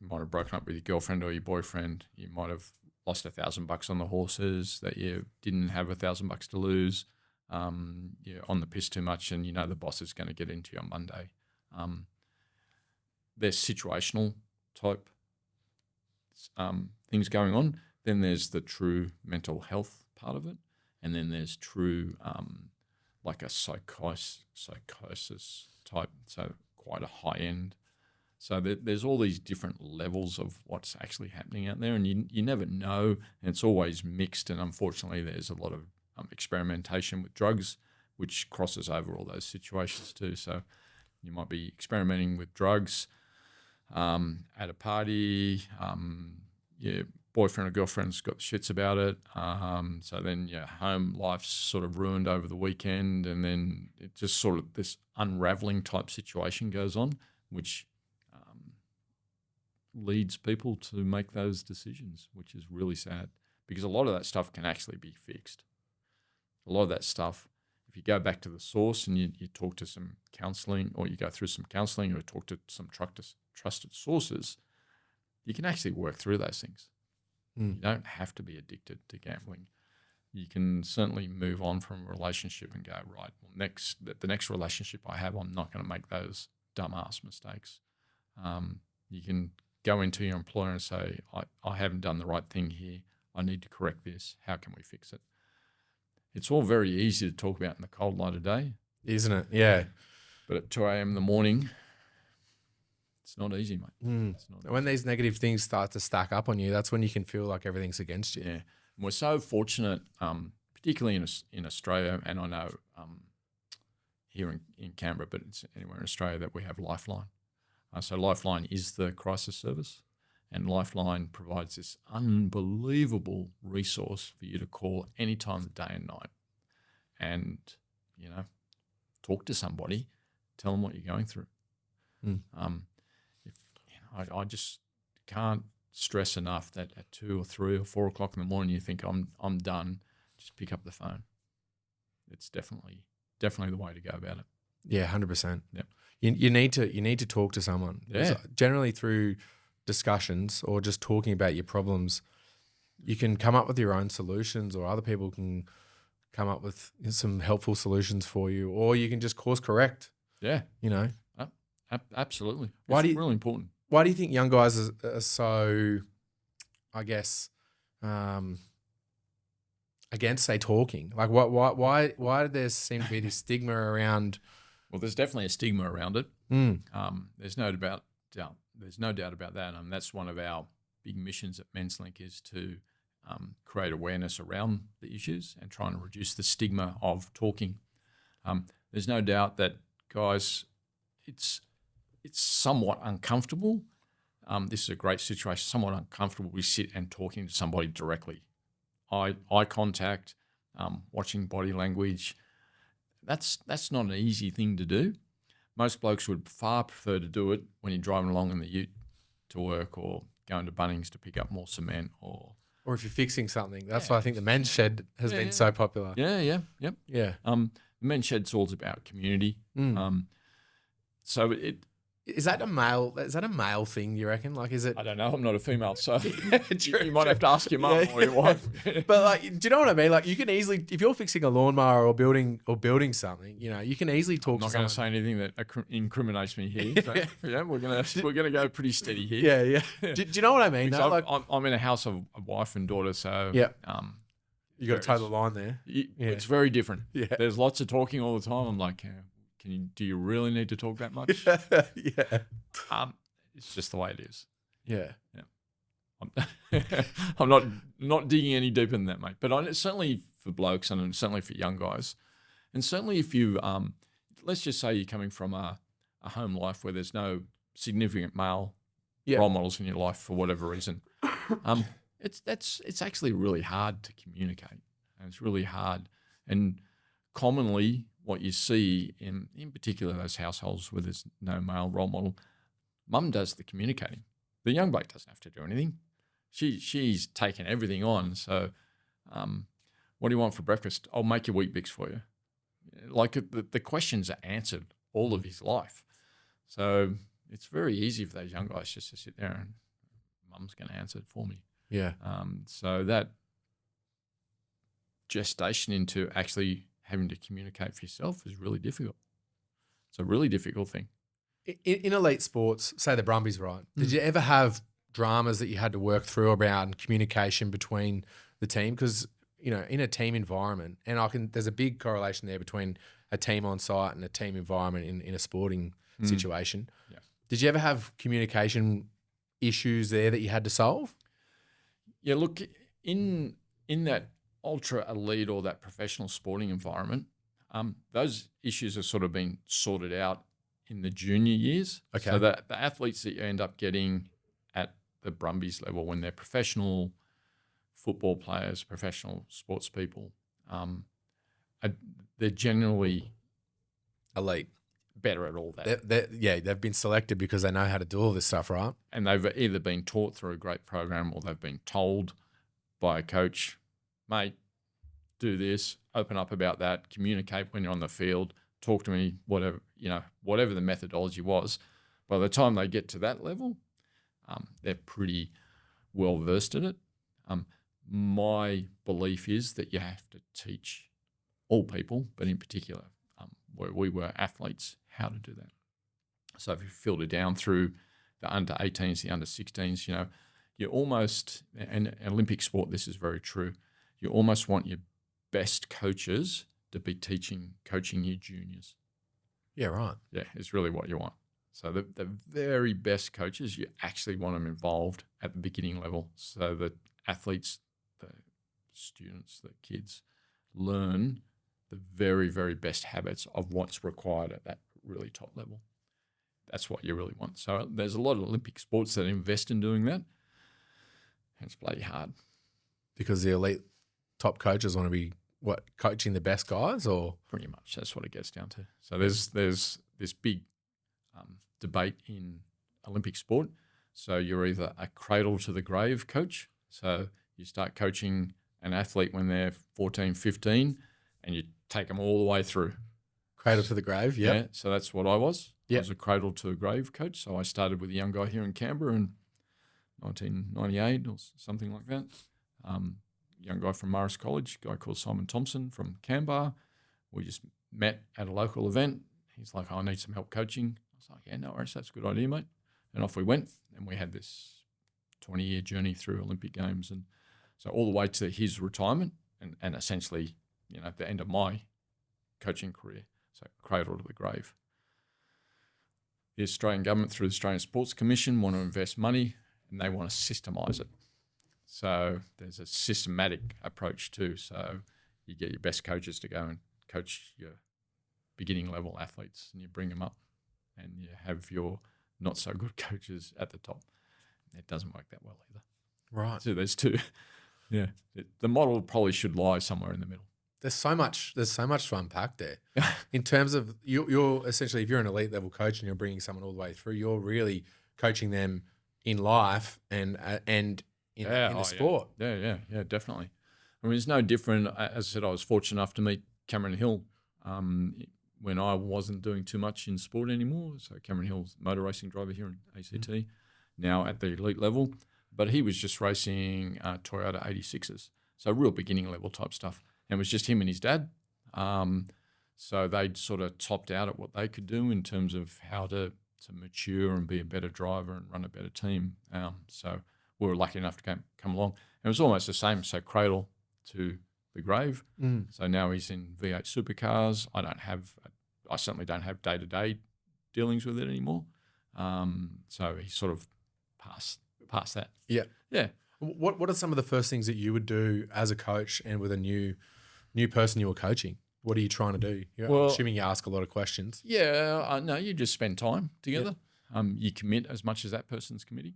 might have broken up with your girlfriend or your boyfriend. You might have lost $1,000 on the horses that you didn't have $1,000 to lose. You're on the piss too much, and the boss is going to get into you on Monday. There's situational type things going on. Then there's the true mental health part of it, and then there's true like a psychosis type, so quite a high end. So there's all these different levels of what's actually happening out there, and you never know, and it's always mixed. And unfortunately, there's a lot of experimentation with drugs, which crosses over all those situations too. So you might be experimenting with drugs at a party. Your boyfriend or girlfriend's got the shits about it. So then your home life's sort of ruined over the weekend, and then it just sort of this unraveling type situation goes on, which leads people to make those decisions, which is really sad, because a lot of that stuff can actually be fixed. A lot of that stuff, if you go back to the source and you talk to some counselling, or you go through some counselling, or talk to some trusted sources, you can actually work through those things. You don't have to be addicted to gambling. You can certainly move on from a relationship and go, right, well, the next relationship I have, I'm not going to make those dumbass mistakes. You can go into your employer and say, I haven't done the right thing here. I need to correct this. How can we fix it? It's all very easy to talk about in the cold light of day. Isn't it? Yeah. But at 2 a.m. in the morning, it's not easy, mate. It's not when these negative things start to stack up on you, that's when you can feel like everything's against you. Yeah. And we're so fortunate, particularly in Australia, and I know here in Canberra, but it's anywhere in Australia, that we have Lifeline. So Lifeline is the crisis service, and Lifeline provides this unbelievable resource for you to call any time of the day and night, and talk to somebody, tell them what you're going through. I just can't stress enough that at 2 or 3 or 4 o'clock in the morning you think I'm done, just pick up the phone. It's definitely definitely the way to go about it. Yeah, 100%. Yep. You need to talk to someone. Yeah. Generally through discussions or just talking about your problems, you can come up with your own solutions, or other people can come up with some helpful solutions for you, or you can just course correct. Yeah. You know, Absolutely. Why It's do you- really important. why do you think young guys are so, I guess, against, say, talking? Like, why did there seem to be this stigma around? Well, there's definitely a stigma around it. Mm, There's no doubt about that. That's one of our big missions at Menslink, is to create awareness around the issues and trying to reduce the stigma of talking. There's no doubt that, guys, it's somewhat uncomfortable. This is a great situation. Somewhat uncomfortable. We sit and talking to somebody directly, eye contact, watching body language. That's not an easy thing to do. Most blokes would far prefer to do it when you're driving along in the ute to work, or going to Bunnings to pick up more cement, or or if you're fixing something. That's why I think the men's shed has been so popular. Yep. Yeah. The men's shed's all about community. So Is that a male thing, you reckon? Like, is it? I don't know. I'm not a female, so True, you might have to ask your mum or your wife. But like, do you know what I mean? Like, you can easily, if you're fixing a lawnmower or building something, you know, you can easily talk I'm not to going someone. to say anything that incriminates me here. So, we're gonna go pretty steady here. Yeah. Do you know what I mean? Because No? Like, I'm in a house of a wife and daughter, so Yeah. You got to whereas- toe the line there. it's very different. Yeah. There's lots of talking all the time. I'm like, do you really need to talk that much? Yeah. It's just the way it is. Yeah. I'm not digging any deeper than that, mate. But certainly for blokes, and certainly for young guys, and certainly if you, let's just say you're coming from a home life where there's no significant male role models in your life for whatever reason, it's actually really hard to communicate, and it's really hard. And commonly, what you see in particular those households where there's no male role model, mum does the communicating. The young bloke doesn't have to do anything. She's taken everything on. So, what do you want for breakfast? I'll make your wheat bix for you. Like, the questions are answered all of his life. So it's very easy for those young guys just to sit there and mum's going to answer it for me. Yeah. So that gestation into actually having to communicate for yourself is really difficult. It's a really difficult thing. In elite sports, say the Brumbies, right? Did you ever have dramas that you had to work through around communication between the team? Because, you know, in a team environment, and there's a big correlation there between a team on site and a team environment in a sporting situation. Yeah. Did you ever have communication issues there that you had to solve? Yeah, look, in that ultra elite or that professional sporting environment, those issues have sort of been sorted out in the junior years. Okay. So the athletes that you end up getting at the Brumbies level, when they're professional football players, professional sports people, they're generally Elite. better at all that. They've been selected because they know how to do all this stuff, right? And they've either been taught through a great program, or they've been told by a coach, mate, do this, open up about that, communicate when you're on the field, talk to me, whatever the methodology was. By the time they get to that level, they're pretty well versed in it. My belief is that you have to teach all people, but in particular, where we were athletes, how to do that. So if you filter down through the under 18s, the under 16s, you almost, and Olympic sport, this is very true, you almost want your best coaches to be coaching your juniors. Yeah, right. Yeah, it's really what you want. So the very best coaches, you actually want them involved at the beginning level, so that athletes, the students, the kids learn the very, very best habits of what's required at that really top level. That's what you really want. So there's a lot of Olympic sports that invest in doing that, and it's bloody hard. Because the elite top coaches want to be, coaching the best guys, or? Pretty much, that's what it gets down to. So there's this big debate in Olympic sport. So you're either a cradle to the grave coach, so you start coaching an athlete when they're 14, 15, and you take them all the way through. Cradle to the grave. Yep. Yeah, so that's what I was. I Yep. was a cradle to the grave coach. So I started with a young guy here in Canberra in 1998 or something like that. Young guy from Morris College, a guy called Simon Thompson from Canberra. We just met at a local event. He's like, I need some help coaching. I was like, yeah, no worries, that's a good idea, mate. And off we went. And we had this 20-year journey through Olympic Games. And so all the way to his retirement and essentially, at the end of my coaching career. So cradle to the grave. The Australian government, through the Australian Sports Commission, want to invest money and they want to systemize it. So there's a systematic approach too. So you get your best coaches to go and coach your beginning level athletes and you bring them up and you have your not so good coaches at the top. It doesn't work that well either. Right. So there's two. Yeah. The model probably should lie somewhere in the middle. There's so much to unpack there. In terms of you're essentially, if you're an elite level coach and you're bringing someone all the way through, you're really coaching them in life and in the sport. Yeah, definitely. I mean, it's no different. As I said, I was fortunate enough to meet Cameron Hill when I wasn't doing too much in sport anymore. So Cameron Hill's motor racing driver here in ACT, now at the elite level. But he was just racing Toyota 86s, so real beginning level type stuff. And it was just him and his dad. So they'd sort of topped out at what they could do in terms of how to mature and be a better driver and run a better team. So we were lucky enough to come along. And it was almost the same, so cradle to the grave. So now he's in V8 supercars. I certainly don't have day-to-day dealings with it anymore. So he sort of passed that. Yeah. Yeah. What are some of the first things that you would do as a coach and with a new person you were coaching? What are you trying to do? I'm assuming you ask a lot of questions. Yeah, no, you just spend time together. Yep. You commit as much as that person's committing.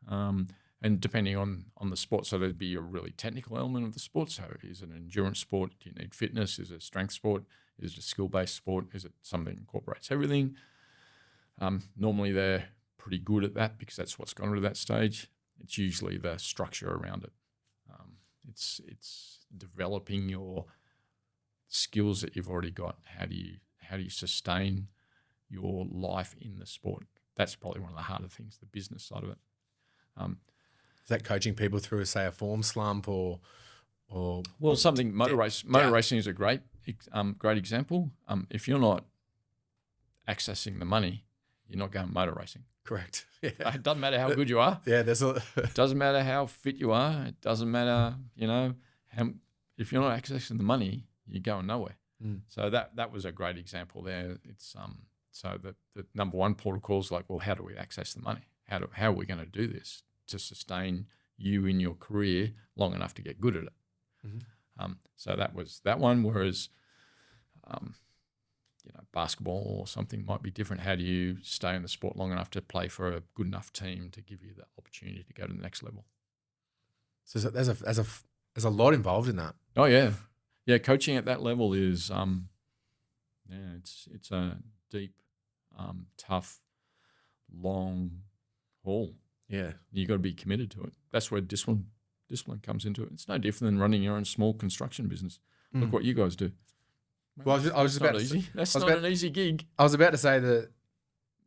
And depending on the sport, so there'd be a really technical element of the sport. So is it an endurance sport? Do you need fitness? Is it a strength sport? Is it a skill-based sport? Is it something that incorporates everything? Normally they're pretty good at that because that's what's gone to that stage. It's usually the structure around it. It's developing your skills that you've already got. How do you sustain your life in the sport? That's probably one of the harder things, the business side of it. Is that coaching people through, say, a form slump or something motor racing is a great example. If you're not accessing the money, you're not going motor racing. Correct. Yeah. It doesn't matter how good you are. Yeah, It doesn't matter how fit you are. It doesn't matter, if you're not accessing the money, you're going nowhere. So that was a great example there. It's so the number one protocol is like, well, how do we access the money? How are we going to do this to sustain you in your career long enough to get good at it? So that was that one. Whereas, basketball or something might be different. How do you stay in the sport long enough to play for a good enough team to give you the opportunity to go to the next level? So there's a lot involved in that. Oh yeah. Coaching at that level is it's a deep, tough, long haul. Yeah, you got to be committed to it. That's where discipline comes into it. It's no different than running your own small construction business. Look what you guys do. Well, I was about to easy. say, That's not an easy gig. I was about to say that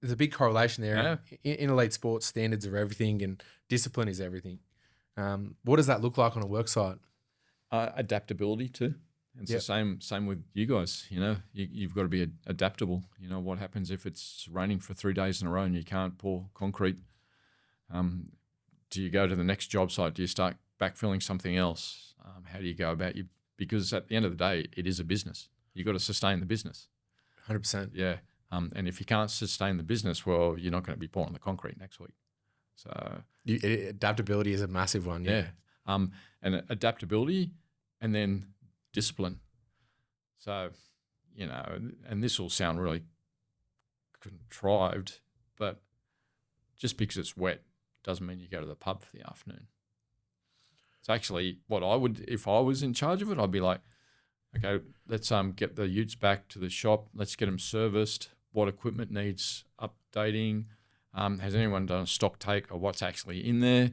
there's a big correlation there. Yeah. In elite sports, standards are everything, and discipline is everything. What does that look like on a work site? Adaptability too. It's the same with you guys. You've got to be adaptable. What happens if it's raining for 3 days in a row and you can't pour concrete? Do you go to the next job site? Do you start backfilling something else? How do you go about you? Because at the end of the day, it is a business. You've got to sustain the business. 100%. Yeah. And if you can't sustain the business, well, you're not going to be pouring the concrete next week. So adaptability is a massive one. Yeah. And adaptability and then discipline. So, and this will sound really contrived, but just because it's wet doesn't mean you go to the pub for the afternoon. It's actually what I would, if I was in charge of it, I'd be like, okay, let's get the utes back to the shop. Let's get them serviced. What equipment needs updating? Has anyone done a stock take of what's actually in there?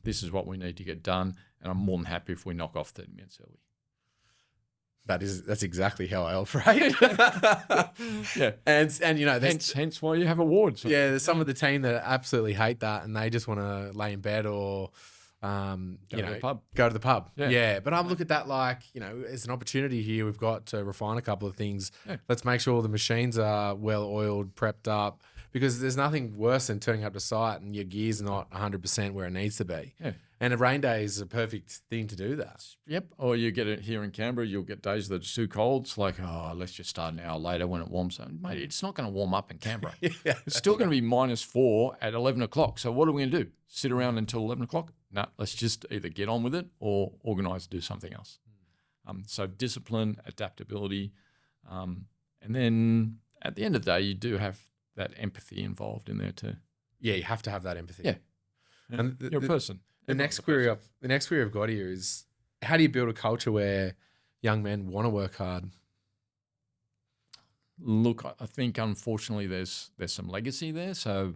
This is what we need to get done. And I'm more than happy if we knock off 30 minutes early. That's exactly how I operate. Yeah. And you know, Hence why you have awards. yeah, there's some of the team that absolutely hate that, and they just want to lay in bed or, to the pub. go to the pub. Yeah. Yeah, but I look at that like, you know, it's an opportunity here. We've got to refine a couple of things. Yeah. Let's make sure all the machines are well oiled, prepped up, because there's nothing worse than turning up to site and your gear's not 100% where it needs to be. Yeah. And a rain day is a perfect thing to do that. Yep. Or you get it here in Canberra, you'll get days that are too cold. It's like, oh, let's just start an hour later when it warms up. Mate, it's not going to warm up in Canberra. Yeah, It's still going to be -4 at 11 o'clock. So what are we going to do? Sit around until 11 o'clock? No, let's just either get on with it or organise to do something else. So discipline, adaptability. And then at the end of the day, you do have that empathy involved in there too. Yeah, you have to have that empathy. Yeah. And You're a person. The next query I've got here is, how do you build a culture where young men want to work hard? Look, I think unfortunately there's some legacy there. So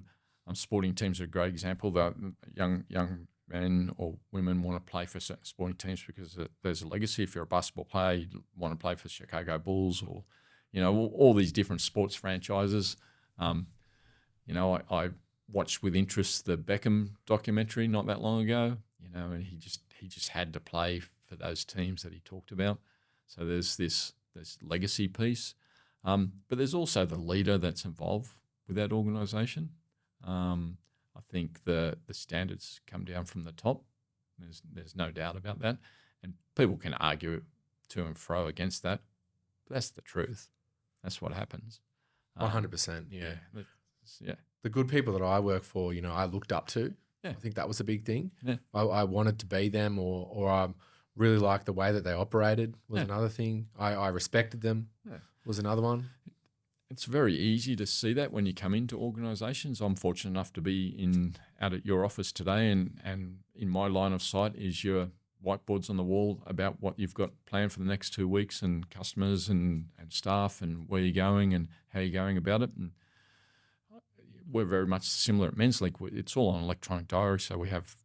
sporting teams are a great example. That young men or women want to play for certain sporting teams because there's a legacy. If you're a basketball player, you want to play for Chicago Bulls or, you know, all these different sports franchises. You know, I watched with interest the Beckham documentary not that long ago. You know, and he just had to play for those teams that he talked about. So there's this legacy piece, but there's also the leader that's involved with that organisation. I think the standards come down from the top. There's no doubt about that, and people can argue to and fro against that, but that's the truth. That's what happens. 100%. Yeah. Yeah. The good people that I work for, you know, I looked up to. Yeah. I think that was a big thing. Yeah. I wanted to be them, or I really liked the way that they operated was Yeah. another thing. I respected them was another one. It's very easy to see that when you come into organisations. I'm fortunate enough to be out at your office today, and in my line of sight is your whiteboards on the wall about what you've got planned for the next 2 weeks, and customers and staff, and where you're going and how you're going about it. And we're very much similar at Menslink. It's all on electronic diary, so we have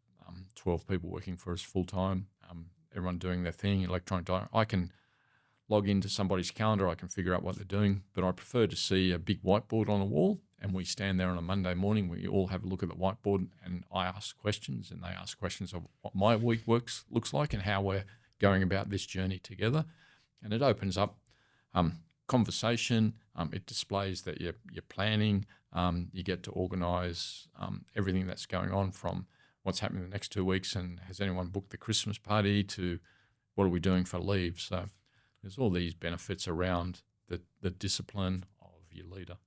12 people working for us full time. Everyone doing their thing, electronic diary. I can log into somebody's calendar, I can figure out what they're doing, but I prefer to see a big whiteboard on a wall, and we stand there on a Monday morning, we all have a look at the whiteboard, and I ask questions, and they ask questions of what my week looks like and how we're going about this journey together. And it opens up conversation. It displays that you're planning. You get to organise everything that's going on, from what's happening in the next 2 weeks, and has anyone booked the Christmas party, to what are we doing for leave. So there's all these benefits around the discipline of your leader.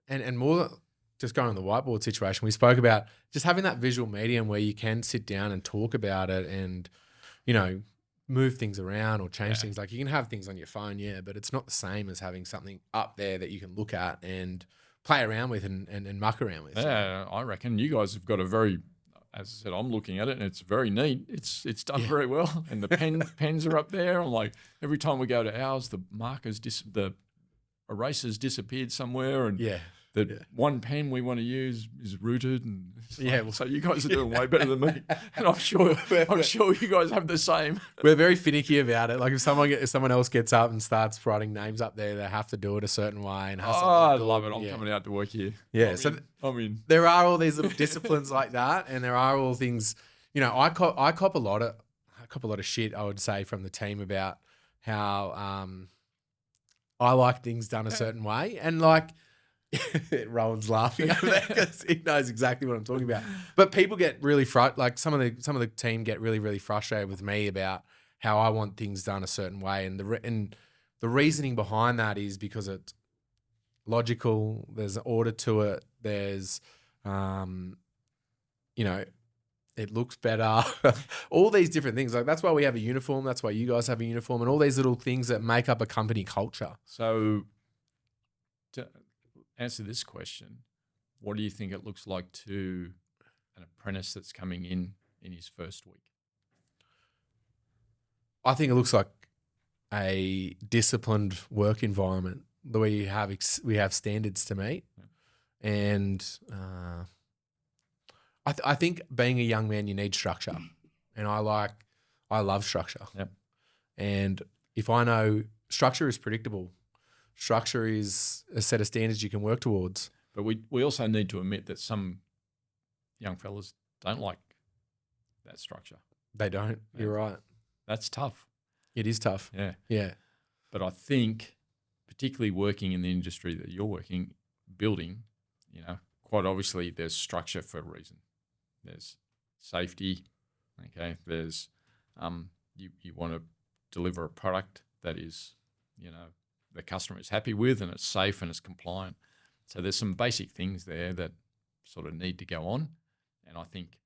And more just going on the whiteboard situation, we spoke about just having that visual medium where you can sit down and talk about it and, you know, move things around or change things. Like, you can have things on your phone, but it's not the same as having something up there that you can look at and play around with and muck around with. Yeah, I reckon you guys have got a very, as I said, I'm looking at it and it's very neat. It's done very well, and the pens are up there. I'm like, every time we go to ours, the markers, the erasers disappeared somewhere, and one pen we want to use is rooted, and so you guys are doing way better than me, and I'm sure you guys have the same. We're very finicky about it. Like, if someone else gets up and starts writing names up there, they have to do it a certain way. And I love it. I'm coming out to work here. Yeah, there are all these little disciplines like that, and there are all things. You know, I cop a lot of shit, I would say, from the team about how I like things done a certain way, and like. Rowan's laughing over there because he knows exactly what I'm talking about. But people get really like some of the team get really, really frustrated with me about how I want things done a certain way, and the reasoning behind that is because it's logical. There's an order to it. There's, you know, it looks better. All these different things. Like, that's why we have a uniform. That's why you guys have a uniform, and all these little things that make up a company culture. So, to answer this question, what do you think it looks like to an apprentice that's coming in his first week? I think it looks like a disciplined work environment, the way we have standards to meet, and I think being a young man, you need structure, and I love structure. Yep. And if I know structure is predictable, structure is a set of standards you can work towards. But we also need to admit that some young fellas don't like that structure. They don't. You're right. That's tough. It is tough. Yeah. Yeah. But I think, particularly working in the industry that you're building, quite obviously there's structure for a reason. There's safety, okay? There's you want to deliver a product that is, the customer is happy with and it's safe and it's compliant. So there's some basic things there that sort of need to go on. And I think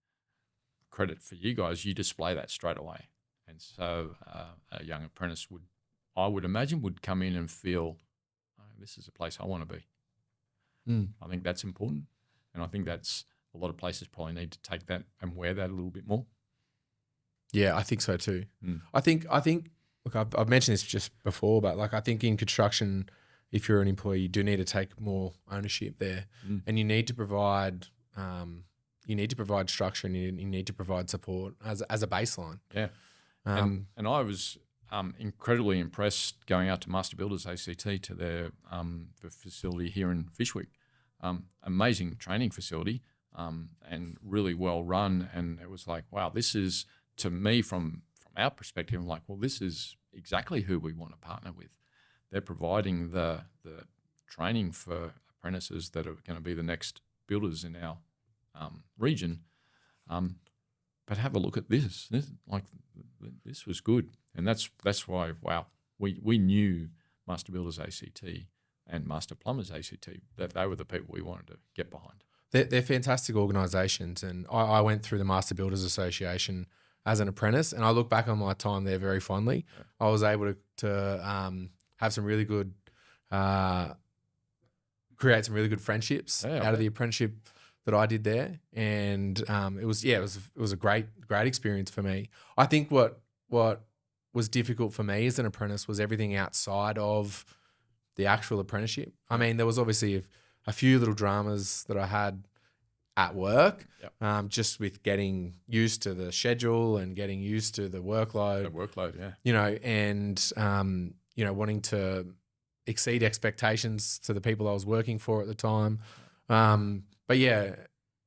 credit for you guys, you display that straight away. And so a young apprentice I would imagine, would come in and feel, oh, this is a place I want to be. I think that's important. And I think that's a lot of places probably need to take that and wear that a little bit more. Yeah, I think so too. I think. Look, I've mentioned this just before, but like I think in construction, if you're an employee, you do need to take more ownership there, and you need to provide. You need to provide structure, and you need to provide support as a baseline. Yeah, and I was incredibly impressed going out to Master Builders ACT to their the facility here in Fishwick. Amazing training facility, and really well run. And it was like, wow, this is, to me, from our perspective, I'm like, well, this is exactly who we want to partner with. They're providing the training for apprentices that are going to be the next builders in our region. But have a look at this. This was good, and that's why, wow, we knew Master Builders ACT and Master Plumbers ACT, that they were the people we wanted to get behind. They're fantastic organisations, and I went through the Master Builders Association as an apprentice, and I look back on my time there very fondly. Yeah. I was able to have some really good, create some really good friendships out of the apprenticeship that I did there, and it was a great experience for me. I think what was difficult for me as an apprentice was everything outside of the actual apprenticeship. I mean, there was obviously a few little dramas that I had at work, just with getting used to the schedule and getting used to the workload. And wanting to exceed expectations to the people I was working for at the time. But yeah,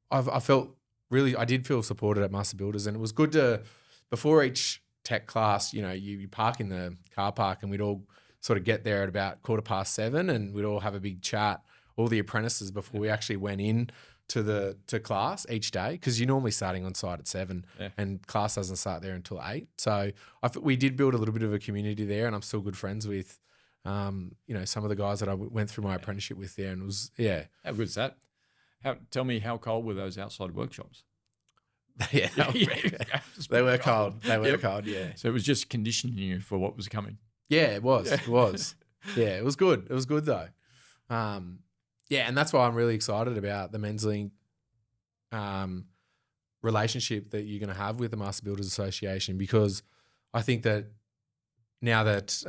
I did feel supported at Master Builders, and it was good to, before each tech class, you park in the car park, and we'd all sort of get there at about 7:15, and we'd all have a big chat, all the apprentices, before we actually went in to class each day, because you're normally starting on site at 7 and class doesn't start there until 8. So we did build a little bit of a community there, and I'm still good friends with some of the guys that I went through my apprenticeship with there, and it was How good is that? Tell me, how cold were those outside workshops? They were cold. They were cold. Yeah. So it was just conditioning you for what was coming. Yeah, it was. It was. Yeah, it was good. It was good though. And that's why I'm really excited about the Menslink relationship that you're going to have with the Master Builders Association, because I think that now that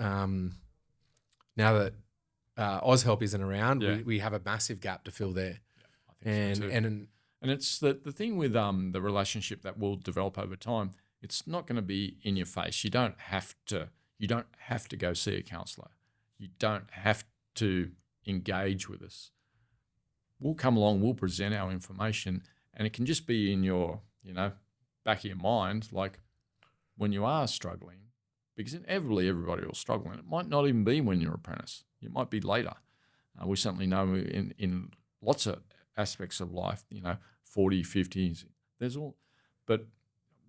OzHelp isn't around, we have a massive gap to fill there. I think so too. And it's the thing with the relationship that will develop over time. It's not going to be in your face. You don't have to go see a counsellor. You don't have to engage with us. We'll come along, we'll present our information, and it can just be in your, back of your mind, like when you are struggling, because inevitably everybody will struggle, and it might not even be when you're an apprentice. It might be later. We certainly know in lots of aspects of life, 40, 50s, there's all, but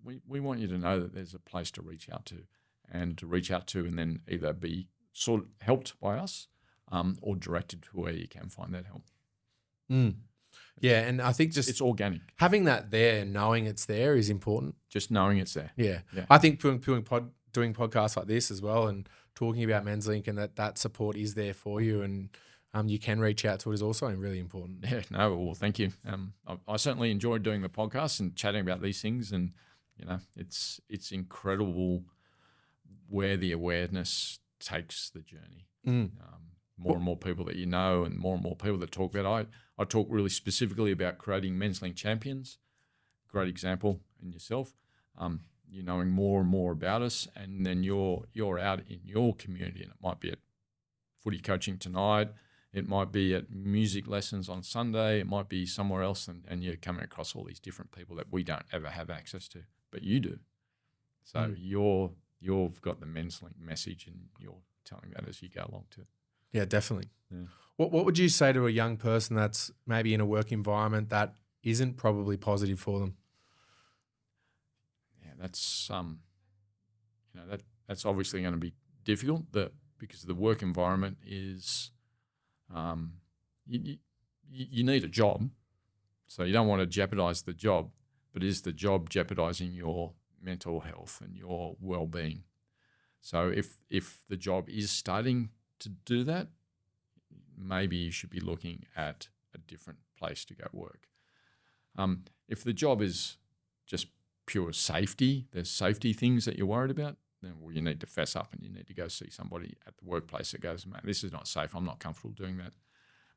we want you to know that there's a place to reach out to, and then either be sort of helped by us or directed to where you can find that help. Yeah, and I think just it's organic. Having that there, knowing it's there, is important. Just knowing it's there. Yeah. I think doing podcasts like this as well, and talking about Menslink, and that support is there for you, and you can reach out to it, is also really important. Yeah, no, well, thank you. I certainly enjoyed doing the podcast and chatting about these things, and it's incredible where the awareness takes the journey. More and more people that and more and more people that talk about it. I talk really specifically about creating Menslink champions. Great example in yourself. you knowing more and more about us, and then you're out in your community, and it might be at footy coaching tonight, it might be at music lessons on Sunday, it might be somewhere else, and you're coming across all these different people that we don't ever have access to, but you do. So you've got the Menslink message, and you're telling that as you go along too. Yeah, definitely. Yeah. What would you say to a young person that's maybe in a work environment that isn't probably positive for them? Yeah, that's that's obviously going to be difficult because the work environment is you need a job, so you don't want to jeopardize the job, but is the job jeopardizing your mental health and your well-being? So if the job is starting to do that, maybe you should be looking at a different place to go work. If the job is just pure safety, there's safety things that you're worried about, then you need to fess up and you need to go see somebody at the workplace that goes, mate, this is not safe. I'm not comfortable doing that.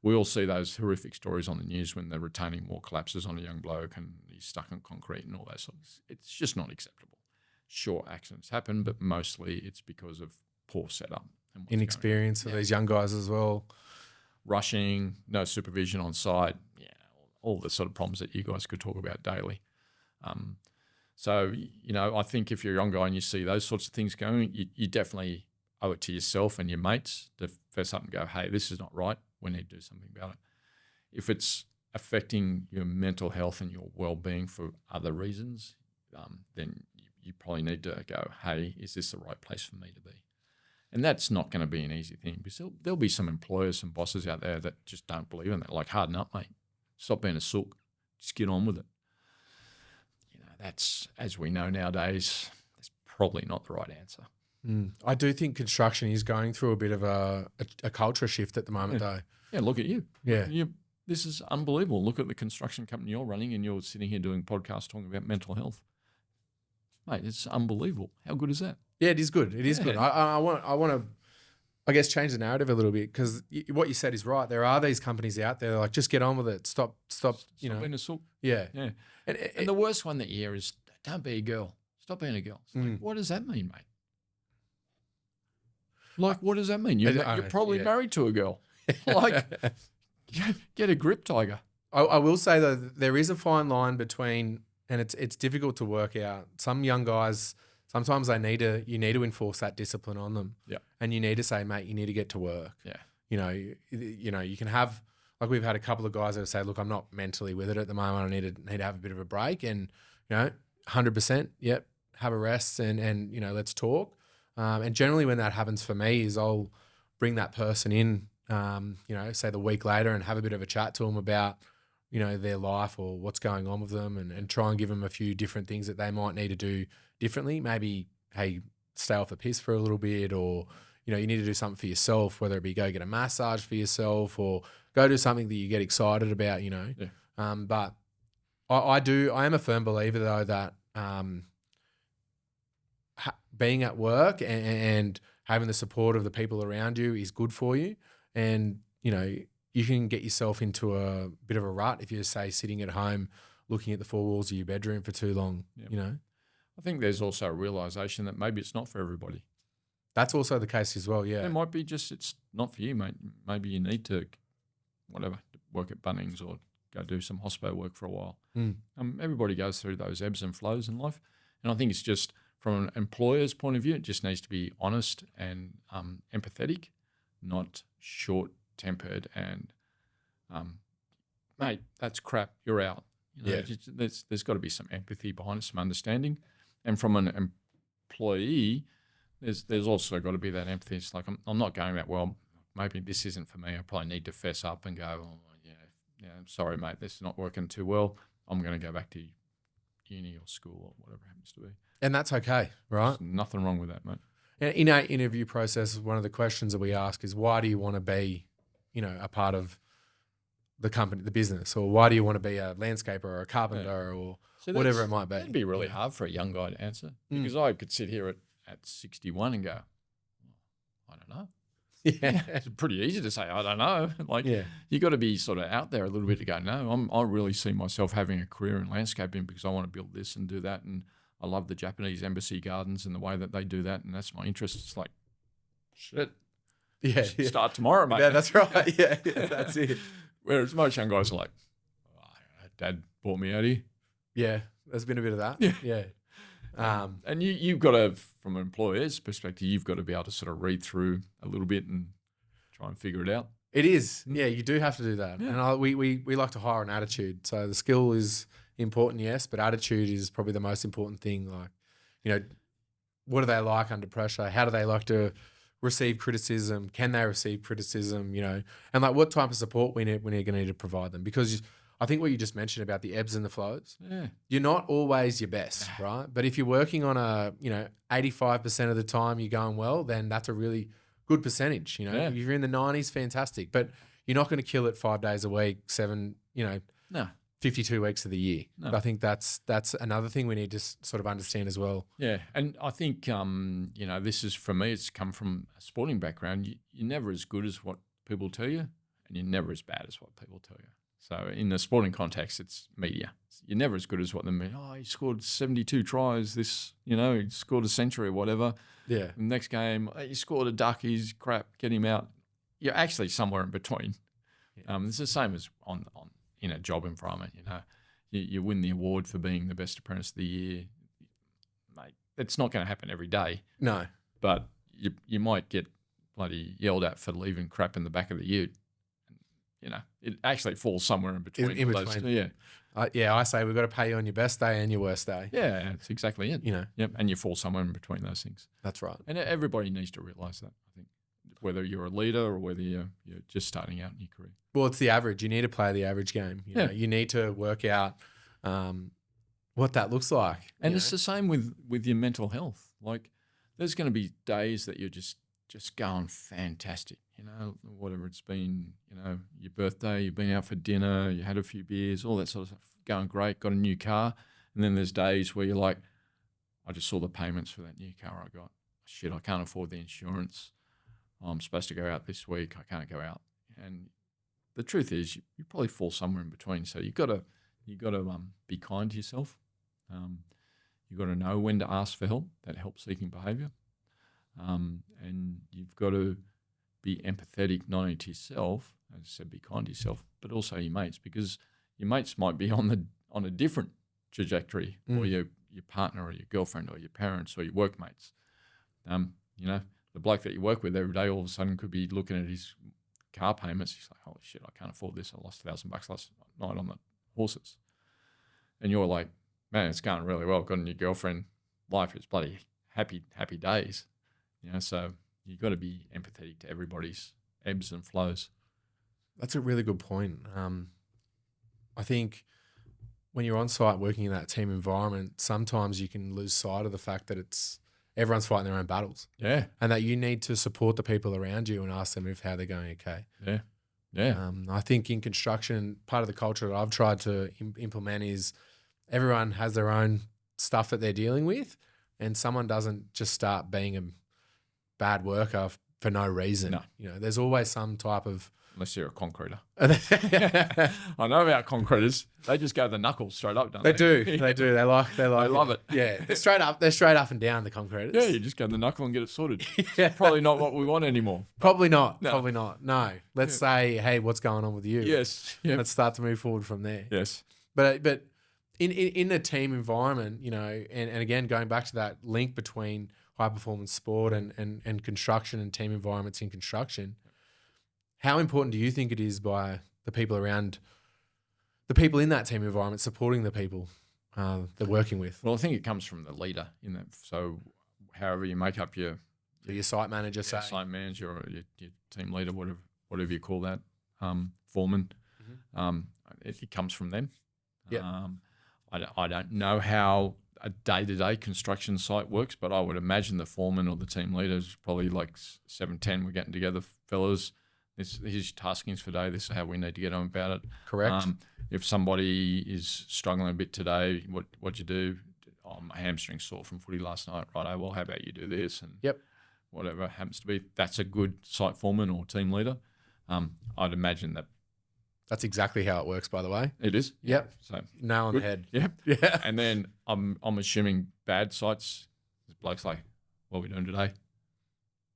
We all see those horrific stories on the news when the retaining wall collapses on a young bloke and he's stuck in concrete and all those sorts. It's just not acceptable. Sure, accidents happen, but mostly it's because of poor setup. And Inexperience of these young guys as well. Rushing, no supervision on site, all the sort of problems that you guys could talk about daily. So, I think if you're a young guy and you see those sorts of things going, you definitely owe it to yourself and your mates to fess up and go, hey, this is not right. We need to do something about it. If it's affecting your mental health and your well-being for other reasons, then you probably need to go, hey, is this the right place for me to be? And that's not going to be an easy thing because there'll be some employers, some bosses out there that just don't believe in that. Like, harden up, mate. Stop being a sook. Just get on with it. That's, as we know nowadays, that's probably not the right answer. I do think construction is going through a bit of a culture shift at the moment, though. Yeah, look at you. Yeah. This is unbelievable. Look at the construction company you're running and you're sitting here doing podcasts talking about mental health. Mate, it's unbelievable. How good is that? Yeah, it is good. It is good. I want to, I guess, change the narrative a little bit because what you said is right. There are these companies out there like, just get on with it. Stop being a sook. Yeah. Yeah. And the worst one that you hear is, don't be a girl. Stop being a girl. It's like, what does that mean, mate? Like, what does that mean? You're probably married to a girl. Like, get a grip, Tiger. I will say, though, there is a fine line between, and it's difficult to work out. Some young guys, sometimes you need to enforce that discipline on them. Yeah. And you need to say, mate, you need to get to work. Yeah. You can have, like we've had a couple of guys that say, look, I'm not mentally with it at the moment. I need to have a bit of a break and, 100%, yep, have a rest and let's talk. And generally when that happens for me is I'll bring that person in, say the week later and have a bit of a chat to them about, their life or what's going on with them and try and give them a few different things that they might need to do differently. Maybe, hey, stay off the piss for a little bit or, you need to do something for yourself, whether it be go get a massage for yourself or go do something that you get excited about, Yeah. But I am a firm believer though that being at work and having the support of the people around you is good for you. And, you can get yourself into a bit of a rut if you say sitting at home looking at the four walls of your bedroom for too long, I think there's also a realisation that maybe it's not for everybody. That's also the case as well, yeah. It might be just it's not for you, mate. Maybe you need to, work at Bunnings or go do some hospo work for a while. Everybody goes through those ebbs and flows in life. And I think it's just from an employer's point of view, it just needs to be honest and empathetic, not short-tempered and, mate, that's crap, you're out. There's got to be some empathy behind it, some understanding. And from an employee, there's also got to be that empathy. It's like, I'm not going that well. Maybe this isn't for me. I probably need to fess up and go, I'm sorry, mate, this is not working too well. I'm going to go back to uni or school or whatever it happens to be. And that's okay, right? There's nothing wrong with that, mate. In our interview process, one of the questions that we ask is, why do you want to be, a part of the company, the business, or why do you want to be a landscaper or a carpenter or whatever it might be? It'd be really hard for a young guy to answer because I could sit here at 61 and go, I don't know. Yeah. It's pretty easy to say, I don't know. You got to be sort of out there a little bit to go, no, I really see myself having a career in landscaping because I want to build this and do that. And I love the Japanese embassy gardens and the way that they do that, and that's my interest. It's like, shit, Yeah. start tomorrow, mate. Yeah, that's right. Yeah, that's it. Whereas most young guys are like, oh, Dad brought me out here. Yeah, there's been a bit of that. Yeah. And you've got to, from an employer's perspective, you've got to be able to sort of read through a little bit and try and figure it out. It is. Yeah, you do have to do that. Yeah. And we like to hire an attitude. So the skill is important, yes, but attitude is probably the most important thing. Like, you know, what do they like under pressure? How do they like to receive criticism? Can they receive criticism? You know, and like what type of support we're going to need to provide them? Because I think what you just mentioned about the ebbs and the flows, you're not always your best, right? But if you're working on 85% of the time you're going well, then that's a really good percentage. You know, if you're in the 90s, fantastic. But you're not going to kill it 5 days a week, 52 weeks of the year. No. I think that's another thing we need to sort of understand as well. Yeah, and I think this is, for me, it's come from a sporting background. You're never as good as what people tell you, and you're never as bad as what people tell you. So in the sporting context, it's media. You're never as good as what they mean. Oh, he scored 72 tries. He scored a century or whatever. Yeah. The next game, he scored a duck. He's crap. Get him out. You're actually somewhere in between. Yeah. It's the same as on in a job environment. You know, you win the award for being the best apprentice of the year, mate. It's not going to happen every day. No. But you might get bloody yelled at for leaving crap in the back of the ute. You know, it actually falls somewhere in between. In between. I say we've got to pay you on your best day and your worst day. Yeah, that's exactly it. You know. Yep, and you fall somewhere in between those things. That's right. And everybody needs to realise that, I think, whether you're a leader or whether you're just starting out in your career. Well, it's the average. You need to play the average game. You know, you need to work out what that looks like. And it's the same with your mental health. Like, there's going to be days that you're just going fantastic. You know, whatever it's been, your birthday, you've been out for dinner, you had a few beers, all that sort of stuff, going great, got a new car. And then there's days where you're like, I just saw the payments for that new car I got. Shit, I can't afford the insurance. I'm supposed to go out this week. I can't go out. And the truth is, you probably fall somewhere in between. So you got to be kind to yourself. You've got to know when to ask for help, that help-seeking behaviour. And you've got to be empathetic not only to yourself, as I said, be kind to yourself, but also your mates, because your mates might be on a different trajectory, or your partner or your girlfriend or your parents or your workmates. The bloke that you work with every day all of a sudden could be looking at his car payments. He's like, holy shit, I can't afford this. I lost $1,000 last night on the horses. And you're like, man, it's going really well. Got a new girlfriend. Life is bloody happy days. So you've got to be empathetic to everybody's ebbs and flows. That's a really good point. I think when you're on site working in that team environment, sometimes you can lose sight of the fact that everyone's fighting their own battles. Yeah. And that you need to support the people around you and ask them how they're going okay. Yeah. Yeah. I think in construction, part of the culture that I've tried to implement is everyone has their own stuff that they're dealing with, and someone doesn't just start being a bad worker for no reason. No. There's always some type of... Unless you're a concreter. I know about concreters. They just go the knuckles straight up, don't they? They do. They do. They like I love it. Yeah. They're straight up and down, the concreters. Yeah, you just go the knuckle and get it sorted. Yeah. Probably not what we want anymore. Probably not. No. Probably not. No. Let's say, hey, what's going on with you? Yes. Yep. Let's start to move forward from there. Yes. But in a team environment, and again, going back to that link between high performance sport and construction and team environments in construction, how important do you think it is by the people around, the people in that team environment supporting the people they're working with? Well, I think it comes from the leader in that. So however you make up your site manager, site manager or your team leader, whatever you call that, foreman, it comes from them. Yeah. I don't know how a day-to-day construction site works, but I would imagine the foreman or the team leader is probably like 7-10. We're getting together, fellas. Here's your taskings for today. This is how we need to get on about it. Correct. If somebody is struggling a bit today, what you do? Oh, my hamstring sore from footy last night. Right. Well, how about you do this? And whatever happens to be, that's a good site foreman or team leader. I'd imagine that That's exactly how it works, by the way. It is. Yep. So Nail on the good. head. Yeah. Yeah. And then I'm assuming bad sites. There's blokes like, what are we doing today?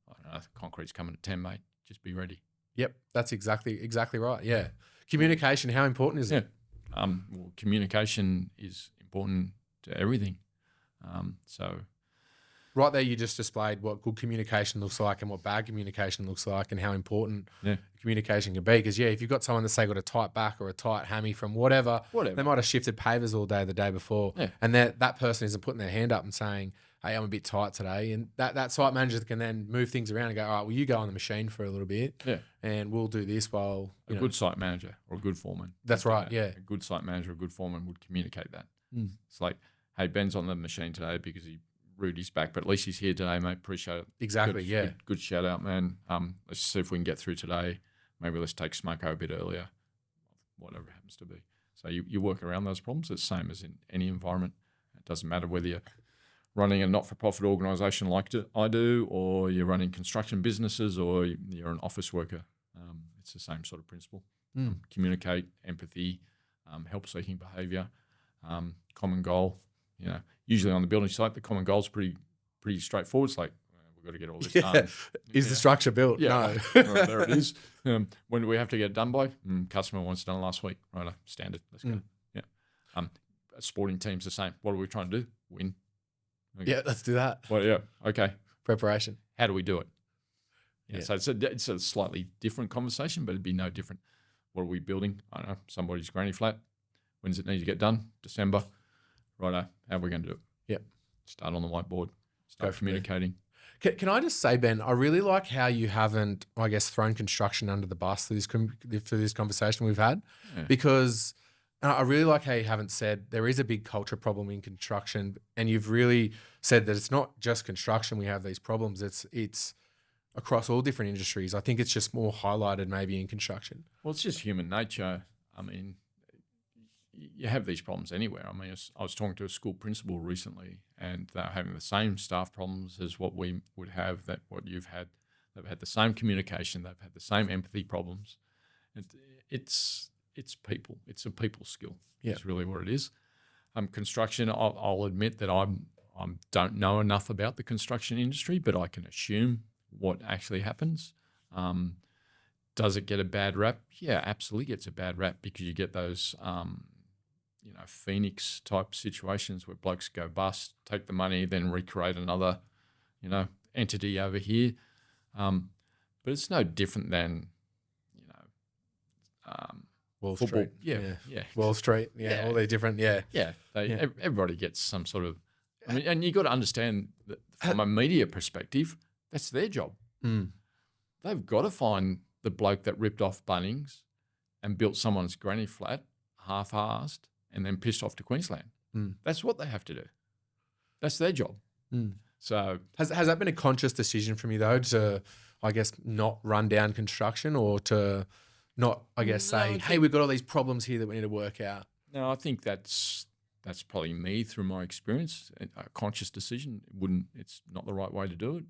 I don't know. Concrete's coming at 10, mate. Just be ready. Yep. That's exactly right. Yeah. Communication, how important is it? Well, communication is important to everything. So Right there, you just displayed what good communication looks like and what bad communication looks like and how important communication can be. Because, if you've got someone that's, say, got a tight back or a tight hammy from whatever, they might have shifted pavers all day the day before, and that person isn't putting their hand up and saying, hey, I'm a bit tight today. And that site manager can then move things around and go, all right, well, you go on the machine for a little bit and we'll do this while, a good site manager or a good foreman. That's right, A good site manager or a good foreman would communicate that. It's like, hey, Ben's on the machine today because he Rudy's back, but at least he's here today, mate. Appreciate it. Exactly, Good shout out, man. Let's see if we can get through today. Maybe let's take Smoko a bit earlier, whatever it happens to be. So you work around those problems. It's the same as in any environment. It doesn't matter whether you're running a not-for-profit organisation like I do, or you're running construction businesses, or you're an office worker. It's the same sort of principle. Communicate, empathy, help-seeking behaviour, common goal. Usually on the building site, the common goal is pretty straightforward. It's like, we've got to get all this done. Is the structure built? Yeah. No. Well, there it is. When do we have to get it done by? Customer wants it done last week. Right, standard. Let's go. Yeah. Sporting team's the same. What are we trying to do? Win. Okay. Yeah, let's do that. Well, yeah. Okay. Preparation. How do we do it? So it's a slightly different conversation, but it'd be no different. What are we building? I don't know. Somebody's granny flat. When does it need to get done? December. Righto. How are we going to do it? Yep. Start on the whiteboard. Start communicating. Can I just say, Ben, I really like how you haven't, I guess, thrown construction under the bus through this conversation we've had, because I really like how you haven't said there is a big culture problem in construction, and you've really said that it's not just construction we have these problems. It's across all different industries. I think it's just more highlighted maybe in construction. Well, it's just human nature. I mean, you have these problems anywhere. I mean, I was talking to a school principal recently, and they're having the same staff problems as what we would have, what you've had. They've had the same communication. They've had the same empathy problems. It's people. It's a people skill. Yeah. It's really what it is. Construction, I'll admit that I don't know enough about the construction industry, but I can assume what actually happens. Does it get a bad rap? Yeah, absolutely gets a bad rap, because you get those Phoenix type situations where blokes go bust, take the money, then recreate another, entity over here. But it's no different than, Wall football. Street. Yeah. Wall Street. Yeah. All these different. Yeah. Yeah. Everybody gets some sort of, I mean, and you got to understand that from a media perspective, that's their job. They've got to find the bloke that ripped off Bunnings and built someone's granny flat half-assed and then pissed off to Queensland. That's what they have to do. That's their job. So has that been a conscious decision from you, though, to, I guess, not run down construction, or to not, I guess, say, hey, we've got all these problems here that we need to work out? No, I think that's probably me through my experience. A conscious decision. It's not the right way to do it,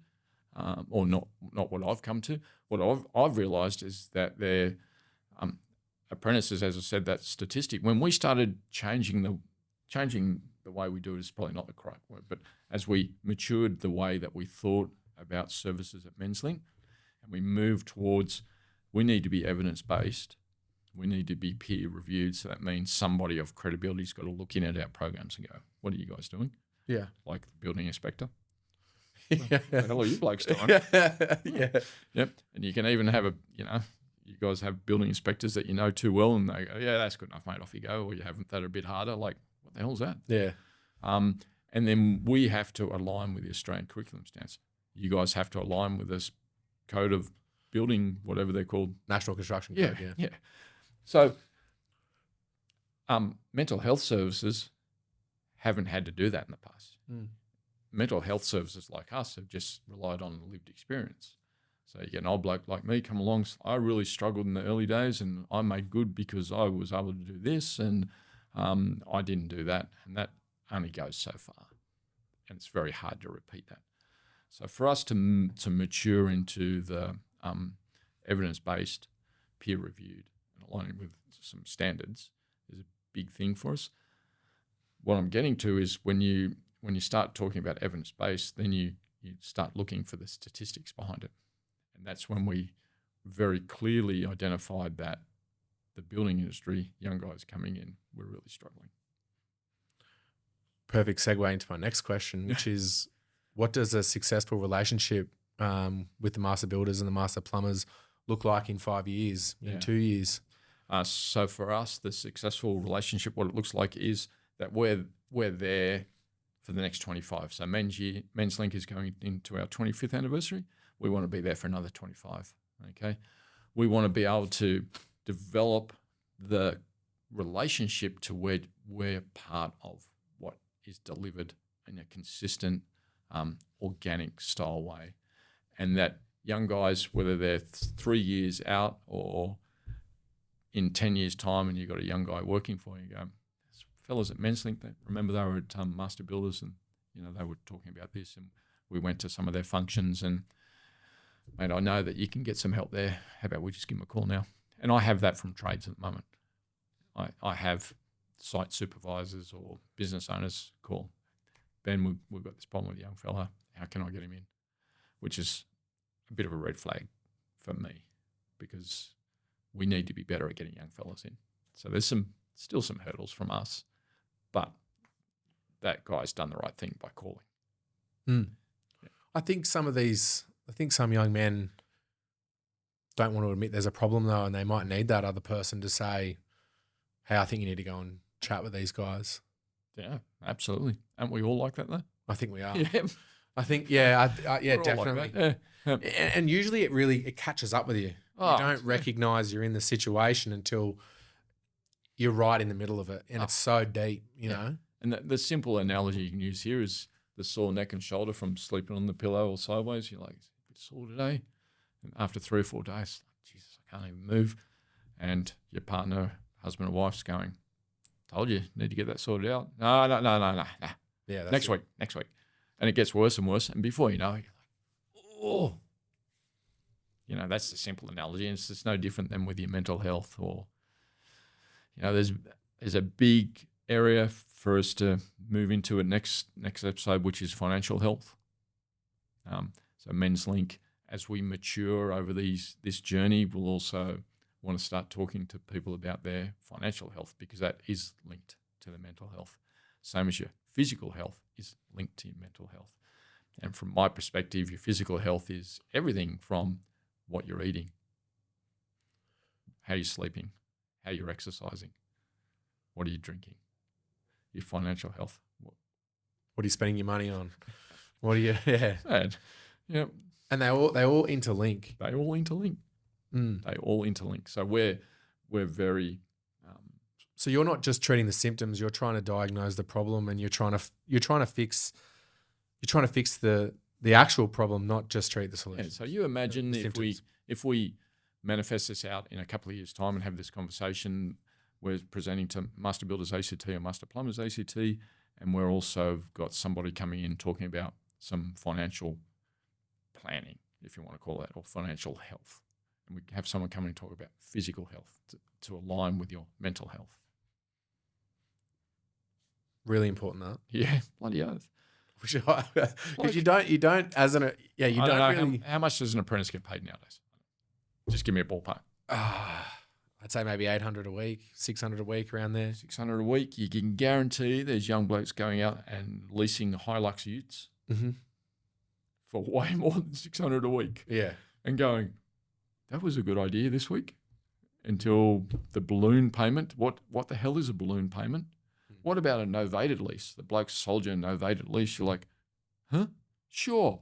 or not what I've come to. What I've realised is that they're apprentices, as I said, that statistic. When we started changing the way we do it is probably not the correct word, but as we matured the way that we thought about services at Menslink, and we moved towards, we need to be evidence-based, we need to be peer-reviewed, so that means somebody of credibility's got to look in at our programs and go, what are you guys doing? Yeah. Like the building inspector. What the hell are you blokes doing? Yeah. Yep. And you can even have you guys have building inspectors that you know too well, and they go, yeah, that's good enough, mate, off you go. Or you haven't that a bit harder. Like, what the hell's that? Yeah. And then we have to align with the Australian curriculum stance. You guys have to align with this code of building, whatever they're called. National Construction Code, Yeah. So mental health services haven't had to do that in the past. Mental health services like us have just relied on lived experience. So you get an old bloke like me come along. I really struggled in the early days, and I made good because I was able to do this, and I didn't do that. And that only goes so far, and it's very hard to repeat that. So for us to mature into the evidence-based, peer-reviewed, and outlining with some standards is a big thing for us. What I'm getting to is when you start talking about evidence-based, then you start looking for the statistics behind it. And that's when we very clearly identified that the building industry, young guys coming in, were really struggling. Perfect segue into my next question, which is, what does a successful relationship with the master builders and the master plumbers look like in 5 years, in 2 years? So for us, the successful relationship, what it looks like is that we're there for the next 25. So Menslink is going into our 25th anniversary. We want to be there for another 25. Okay, we want to be able to develop the relationship to where we're part of what is delivered in a consistent, organic style way, and that young guys, whether they're 3 years out or in 10 years' time, and you've got a young guy working for you, go, fellas at Menslink, remember they were at Master Builders, and they were talking about this, and we went to some of their functions, and mate, I know that you can get some help there. How about we just give them a call now? And I have that from trades at the moment. I have site supervisors or business owners call, Ben, we've got this problem with a young fella. How can I get him in? Which is a bit of a red flag for me, because we need to be better at getting young fellas in. So there's still some hurdles from us, but that guy's done the right thing by calling. Yeah. I think some young men don't want to admit there's a problem though, and they might need that other person to say, hey, I think you need to go and chat with these guys. Yeah, absolutely. Aren't we all like that though? I think we are. Yeah. I think, yeah, We're all definitely. Like yeah. And usually it catches up with you. You don't recognize you're in the situation until you're right in the middle of it, and it's so deep, you know. And the simple analogy you can use here is the sore neck and shoulder from sleeping on the pillow or sideways. You're like, it's a bit sore today. And after 3 or 4 days, like, Jesus, I can't even move. And your partner, husband or wife's going, told you, need to get that sorted out. No. Yeah, next week. And it gets worse and worse. And before you know it, you're like, oh. That's the simple analogy. And it's just no different than with your mental health, or, there's a big area for us to move into a next episode, which is financial health. So Menslink, as we mature over this journey, we'll also want to start talking to people about their financial health, because that is linked to the mental health. Same as your physical health is linked to your mental health. And from my perspective, your physical health is everything from what you're eating, how you're sleeping, how you're exercising, what are you drinking, your financial health. What are you spending your money on? What are you, Sad. Yeah. And they all interlink. They all interlink. They all interlink. So we're very. So you're not just treating the symptoms. You're trying to diagnose the problem, and you're trying to fix the actual problem, not just treat the solution. Yeah, so you imagine if we manifest this out in a couple of years' time and have this conversation, we're presenting to Master Builders ACT or Master Plumbers ACT, and we're also got somebody coming in talking about some financial planning, if you want to call that, or financial health. And we have someone come in and talk about physical health to align with your mental health. Really important, that. Yeah, bloody oath. Because you don't as an you don't really. How much does an apprentice get paid nowadays? Just give me a ballpark. I'd say maybe 800 a week, 600 a week, around there. 600 a week. You can guarantee there's young blokes going out and leasing Hilux utes for way more than 600 a week. Yeah, and going, that was a good idea this week, until the balloon payment. What the hell is a balloon payment? What about a novated lease? The bloke's sold you a novated lease. You're like, huh? Sure.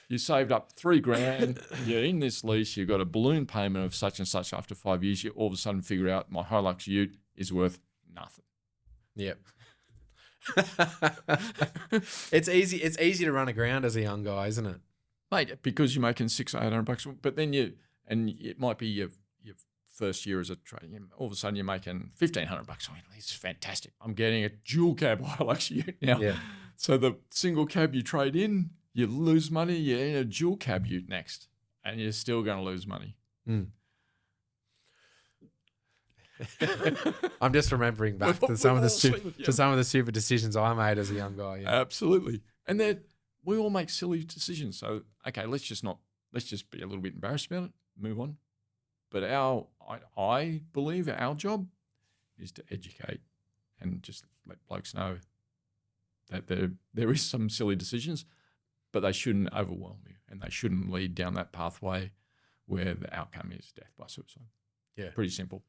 You saved up $3,000. You're in this lease. You've got a balloon payment of such and such. After 5 years, you all of a sudden figure out my Hilux ute is worth nothing. Yep. It's easy to run aground as a young guy, isn't it? Mate, because you're making $600-800, but then it might be your first year as a tradie, all of a sudden you're making $1,500. I mean, this is fantastic. I'm getting a dual cab Hilux ute now. Yeah. So the single cab you trade in, you lose money. You're in a dual cab ute next, and you're still going to lose money. I'm just remembering back to some of the stupid decisions I made as a young guy. Yeah. Absolutely. And then we all make silly decisions. So, okay, let's just be a little bit embarrassed about it, move on. But I believe our job is to educate and just let blokes know that there is some silly decisions, but they shouldn't overwhelm you and they shouldn't lead down that pathway where the outcome is death by suicide. Yeah. Pretty simple.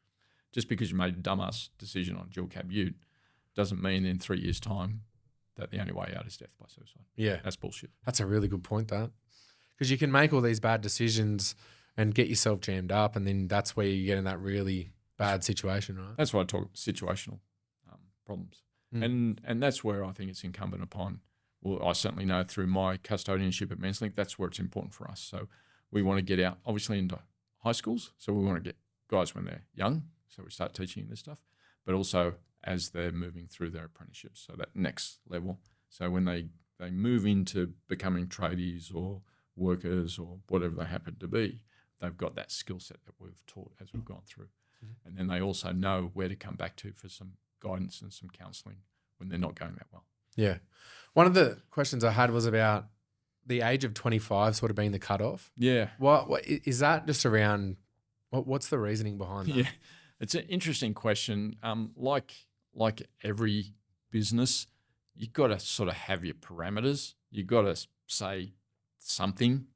Just because you made a dumbass decision on dual cab ute doesn't mean in 3 years' time that the only way out is death by suicide. Yeah. That's bullshit. That's a really good point, that. Because you can make all these bad decisions and get yourself jammed up, and then that's where you get in that really bad situation, right? That's why I talk situational problems. And that's where I think it's incumbent upon, well, I certainly know through my custodianship at Menslink, that's where it's important for us. So we want to get out, obviously, into high schools. So we want to get guys when they're young, so we start teaching them this stuff, but also as they're moving through their apprenticeships, so that next level. So when they move into becoming tradies or workers or whatever they happen to be, they've got that skill set that we've taught as we've gone through. Mm-hmm. And then they also know where to come back to for some guidance and some counselling when they're not going that well. Yeah. One of the questions I had was about the age of 25 sort of being the cutoff. Yeah. What is that just around, what's the reasoning behind that? Yeah. It's an interesting question. Like every business, you've got to sort of have your parameters. You've got to say something.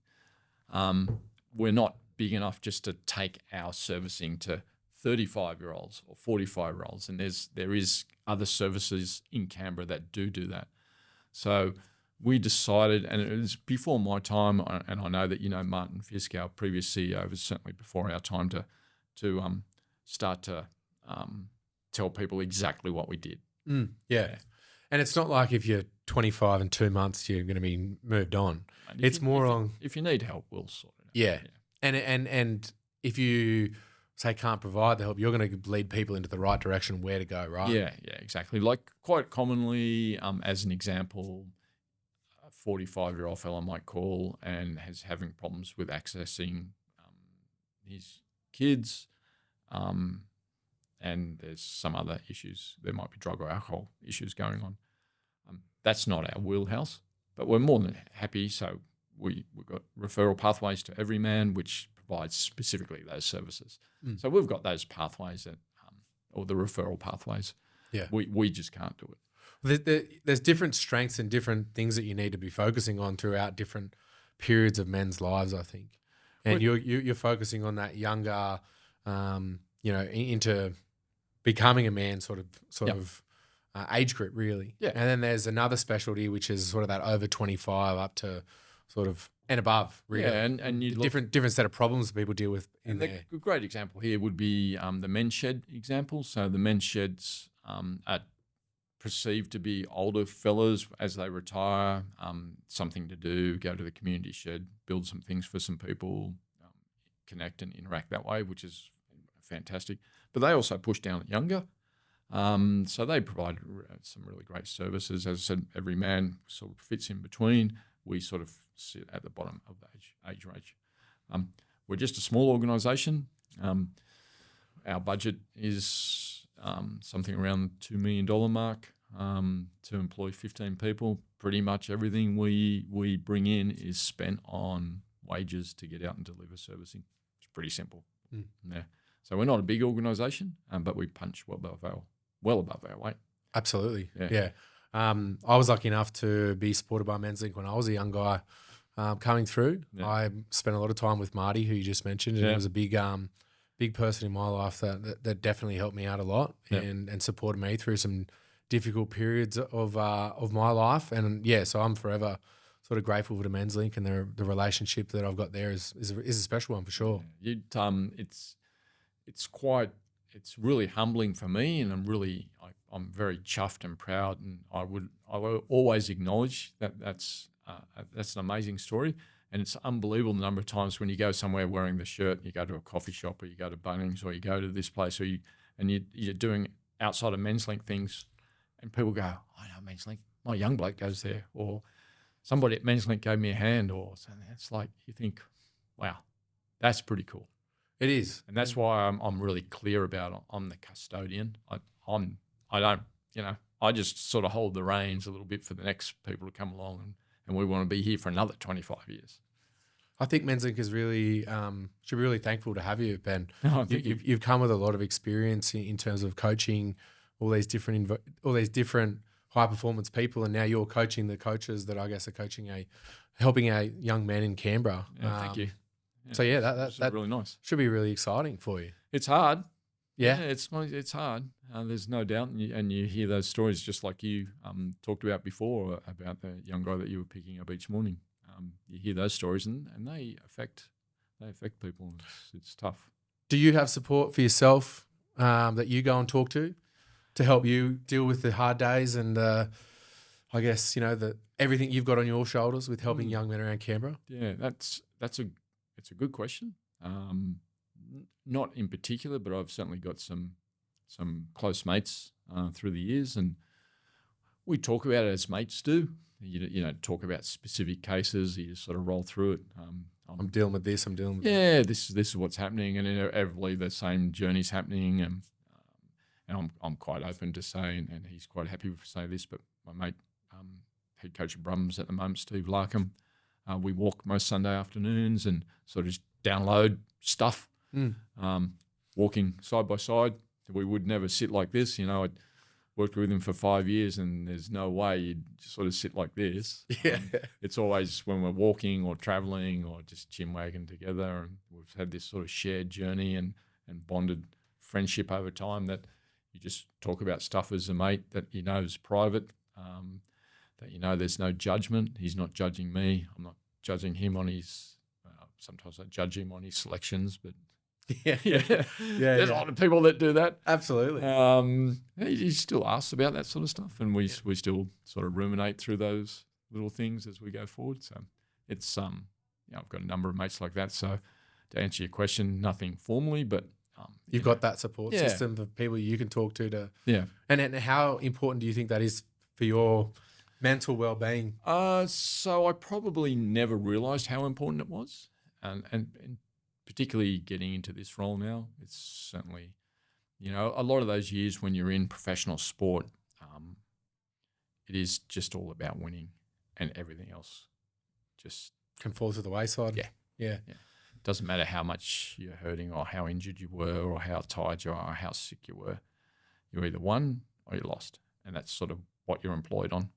We're not big enough just to take our servicing to 35-year-olds or 45-year-olds, and there is other services in Canberra that do that. So we decided, and it was before my time, and I know that Martin Fisk, our previous CEO, was certainly before our time to start to tell people exactly what we did. Yeah. And it's not like if you're 25 in 2 months, you're going to be moved on. It's more on... If you need help, we'll sort it out. Yeah. And if you, say, can't provide the help, you're going to lead people into the right direction where to go, right? Yeah, exactly. Like quite commonly, as an example, a 45-year-old fellow might call and is having problems with accessing his kids, and there's some other issues. There might be drug or alcohol issues going on. That's not our wheelhouse, but we're more than happy. So we've got referral pathways to Every Man, which provides specifically those services. So we've got those pathways or the referral pathways. Yeah, we just can't do it. There's different strengths and different things that you need to be focusing on throughout different periods of men's lives, I think. And you're focusing on that younger, into becoming a man sort of age group, really. Yeah. And then there's another specialty, which is sort of that over 25 up to sort of and above, really. Yeah, and you different set of problems that people deal with in there. A great example here would be the men's shed example. So the men's sheds are perceived to be older fellas as they retire, something to do, go to the community shed, build some things for some people, connect and interact that way, which is fantastic. But they also push down at younger. So they provide some really great services. As I said, Every Man sort of fits in between. We sort of sit at the bottom of the age range. We're just a small organisation. Our budget is something around the $2 million mark to employ 15 people. Pretty much everything we bring in is spent on wages to get out and deliver servicing. It's pretty simple. Yeah. So we're not a big organisation, but we punch well above our weight. Absolutely. Yeah. I was lucky enough to be supported by Menslink when I was a young guy coming through. Yeah. I spent a lot of time with Marty, who you just mentioned, and he was a big person in my life that definitely helped me out a lot and supported me through some difficult periods of my life. And so I'm forever sort of grateful for the Menslink, and the relationship that I've got there is a special one for sure. Yeah. It's really humbling for me, and I'm very chuffed and proud, and I will always acknowledge that's an amazing story, and it's unbelievable the number of times when you go somewhere wearing the shirt, you go to a coffee shop or you go to Bunnings or you go to this place you're doing outside of Menslink things, and people go, I know Menslink, my young bloke goes there, or somebody at Menslink gave me a hand, or something. It's like you think, wow, that's pretty cool. It is. And that's why I'm really clear about it. I'm the custodian. I don't, I just sort of hold the reins a little bit for the next people to come along, and we want to be here for another 25 years. I think Menslink is really should be really thankful to have you, Ben. Oh, thank you. You've come with a lot of experience in terms of coaching all these different high performance people, and now you're coaching the coaches that I guess are helping a young man in Canberra. Thank you. So that's really nice. Should be really exciting for you. It's hard. Yeah, it's hard. There's no doubt, and you hear those stories just like you talked about before about the young guy that you were picking up each morning. You hear those stories, and they affect people. It's tough. Do you have support for yourself that you go and talk to help you deal with the hard days and I guess everything you've got on your shoulders with helping young men around Canberra? Yeah, it's a good question. Not in particular, but I've certainly got some close mates through the years, and we talk about it as mates do. You don't talk about specific cases. You just sort of roll through it. I'm dealing with this. I'm dealing with that. Yeah, this is what's happening, and inevitably the same journey's happening. And I'm quite open to say, and he's quite happy to say this, but my mate, head coach of Brums at the moment, Steve Larkham, we walk most Sunday afternoons and sort of just download stuff, walking side by side. We would never sit like this. I'd worked with him for 5 years, and there's no way you'd sort of sit like this. Yeah. It's always when we're walking or traveling or just chin-wagging together, and we've had this sort of shared journey and bonded friendship over time that you just talk about stuff as a mate that is private, that there's no judgment. He's not judging me. I'm not judging him on his sometimes I judge him on his selections, but there's a lot of people that do that. Absolutely. He still asks about that sort of stuff, and we still sort of ruminate through those little things as we go forward. So it's I've got a number of mates like that. So to answer your question, nothing formally, but you've got that support system of people you can talk to. And how important do you think that is for your mental well-being? So I probably never realised how important it was, and particularly getting into this role now, it's certainly, a lot of those years when you're in professional sport, it is just all about winning, and everything else just can fall to the wayside. Yeah. Doesn't matter how much you're hurting or how injured you were or how tired you are or how sick you were. You either won or you lost, and that's sort of what you're employed on.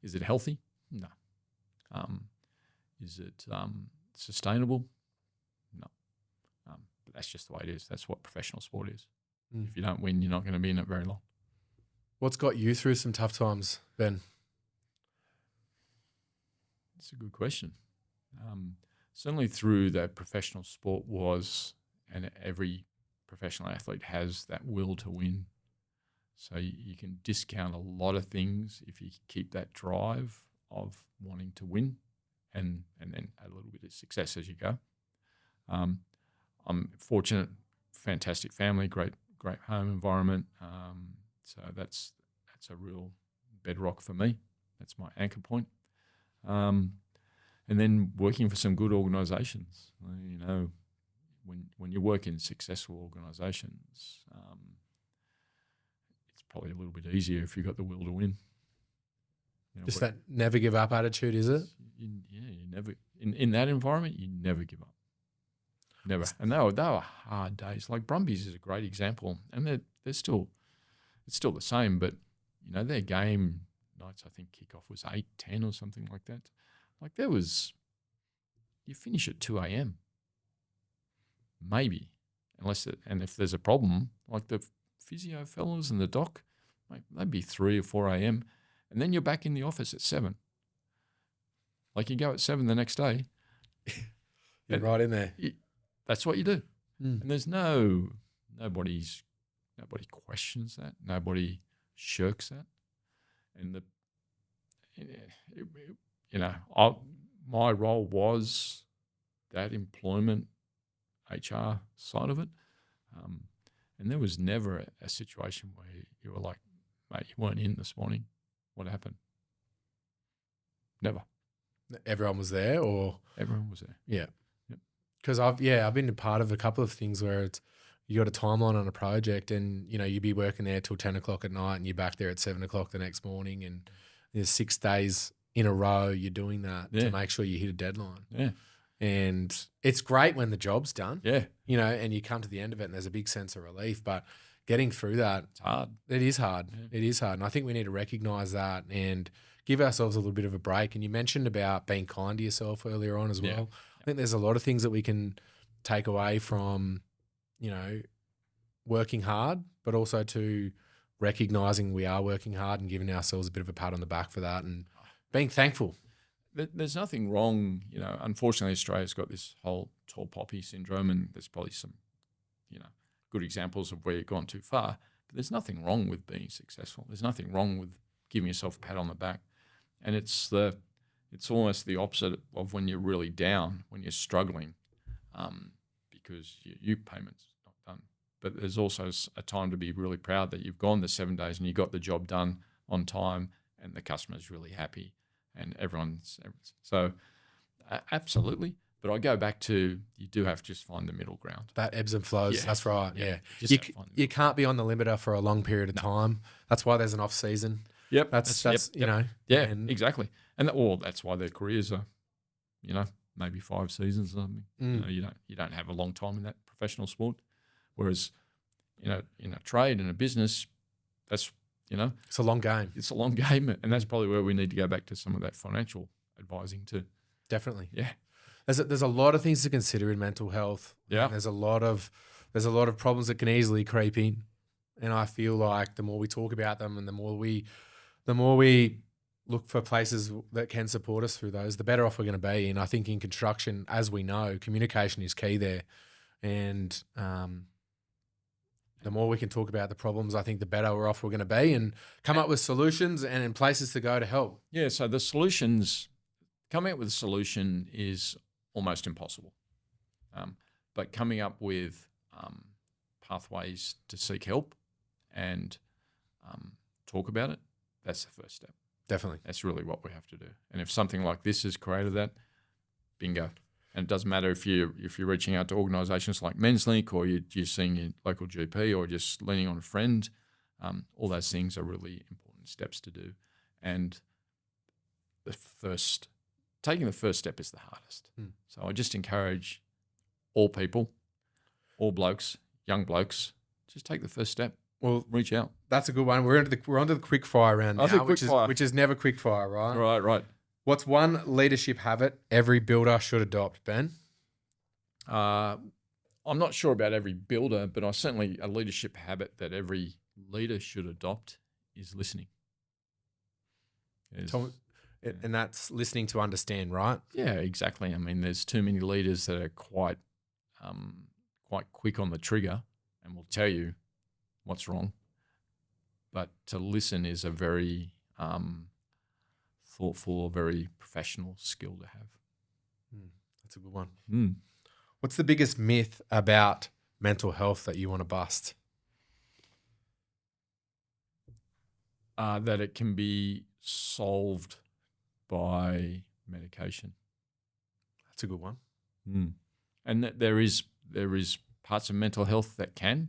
Is it healthy? No. Is it sustainable? No. But that's just the way it is. That's what professional sport is. If you don't win, you're not going to be in it very long. What's got you through some tough times, Ben? That's a good question. Certainly through the professional sport and every professional athlete has that will to win. So you can discount a lot of things if you keep that drive of wanting to win and then a little bit of success as you go. I'm fortunate, fantastic family, great home environment. So that's a real bedrock for me. That's my anchor point. And then working for some good organisations. When you work in successful organisations, it's probably a little bit easier if you've got the will to win. Just that never give up attitude, is it? You never in that environment. You never give up. Never. And they were hard days. Like Brumbies is a great example, and they're still it's still the same. But their game nights, I think kickoff was 8:10 or something like that. Like you finish at 2 a.m. maybe, and if there's a problem, like the physio fellas and the doc, they'd be 3 or 4 a.m. and then you're back in the office at 7. Like you go at 7 the next day. You're right in there. That's what you do. And there's nobody questions that. Nobody shirks that. And my role was that employment HR side of it. And there was never a situation where you were like, mate, you weren't in this morning. What happened? Never. Everyone was there, or? Everyone was there. Yeah. Yep. Because I've been a part of a couple of things where it's you got a timeline on a project, and you'd be working there till 10 o'clock at night, and you're back there at 7 o'clock the next morning, and there's 6 days in a row you're doing that to make sure you hit a deadline. Yeah. And it's great when the job's done. Yeah. And you come to the end of it and there's a big sense of relief, but getting through that, It's hard. it is hard. Yeah. It is hard. And I think we need to recognize that and give ourselves a little bit of a break. And you mentioned about being kind to yourself earlier on as well. Yeah. I think there's a lot of things that we can take away from, working hard, but also to recognizing we are working hard and giving ourselves a bit of a pat on the back for that and being thankful. There's nothing wrong, unfortunately Australia's got this whole tall poppy syndrome, and there's probably some, good examples of where you've gone too far, but there's nothing wrong with being successful. There's nothing wrong with giving yourself a pat on the back. And it's almost the opposite of when you're really down, when you're struggling, because your payment's not done. But there's also a time to be really proud that you've gone the 7 days and you got the job done on time, and the customer's really happy, and everyone's so absolutely. But I go back to, you do have to just find the middle ground. That ebbs and flows. Yeah. That's right. Yeah. Yeah. You can't be on the limiter for a long period of time. That's why there's an off season. Yep. That's Yeah, exactly. And that's why their careers are, maybe 5 seasons or something. You don't have a long time in that professional sport. Whereas, in a trade and a business, that's, it's a long game. It's a long game, and that's probably where we need to go back to some of that financial advising too. Definitely. Yeah. There's a lot of things to consider in mental health. Yeah. There's a lot of problems that can easily creep in. And I feel like the more we talk about them and the more we look for places that can support us through those, the better off we're going to be. And I think in construction, as we know, communication is key there. And the more we can talk about the problems, I think the better off we're going to be, and come up with solutions and places to go to help. Yeah, so coming up with a solution is almost impossible. But coming up with pathways to seek help and talk about it, that's the first step. Definitely. That's really what we have to do. And if something like this has created that, bingo. And it doesn't matter if you're reaching out to organisations like Menslink, or you're seeing your local GP, or just leaning on a friend. All those things are really important steps to do. And taking the first step is the hardest. So I just encourage all people, all blokes, young blokes, just take the first step. Well, reach out. That's a good one. We're onto the quick fire round now, which is never quick fire, right? Right. What's one leadership habit every builder should adopt, Ben? I'm not sure about every builder, but a leadership habit that every leader should adopt is listening. And that's listening to understand, right? Yeah, exactly. I mean, there's too many leaders that are quite quick on the trigger and will tell you what's wrong. But to listen is a very thoughtful, very professional skill to have. That's a good one. What's the biggest myth about mental health that you want to bust? That it can be solved by medication. That's a good one. And that there is parts of mental health that can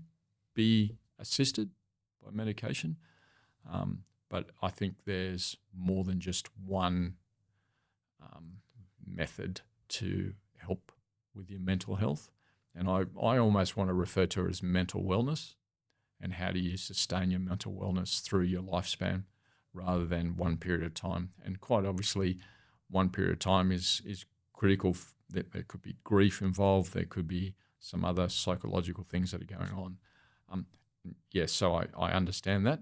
be assisted by medication. But I think there's more than just one method to help with your mental health. And I almost want to refer to it as mental wellness, and how do you sustain your mental wellness through your lifespan rather than one period of time. And quite obviously, one period of time is critical. There could be grief involved. There could be some other psychological things that are going on. Yes, so I understand that.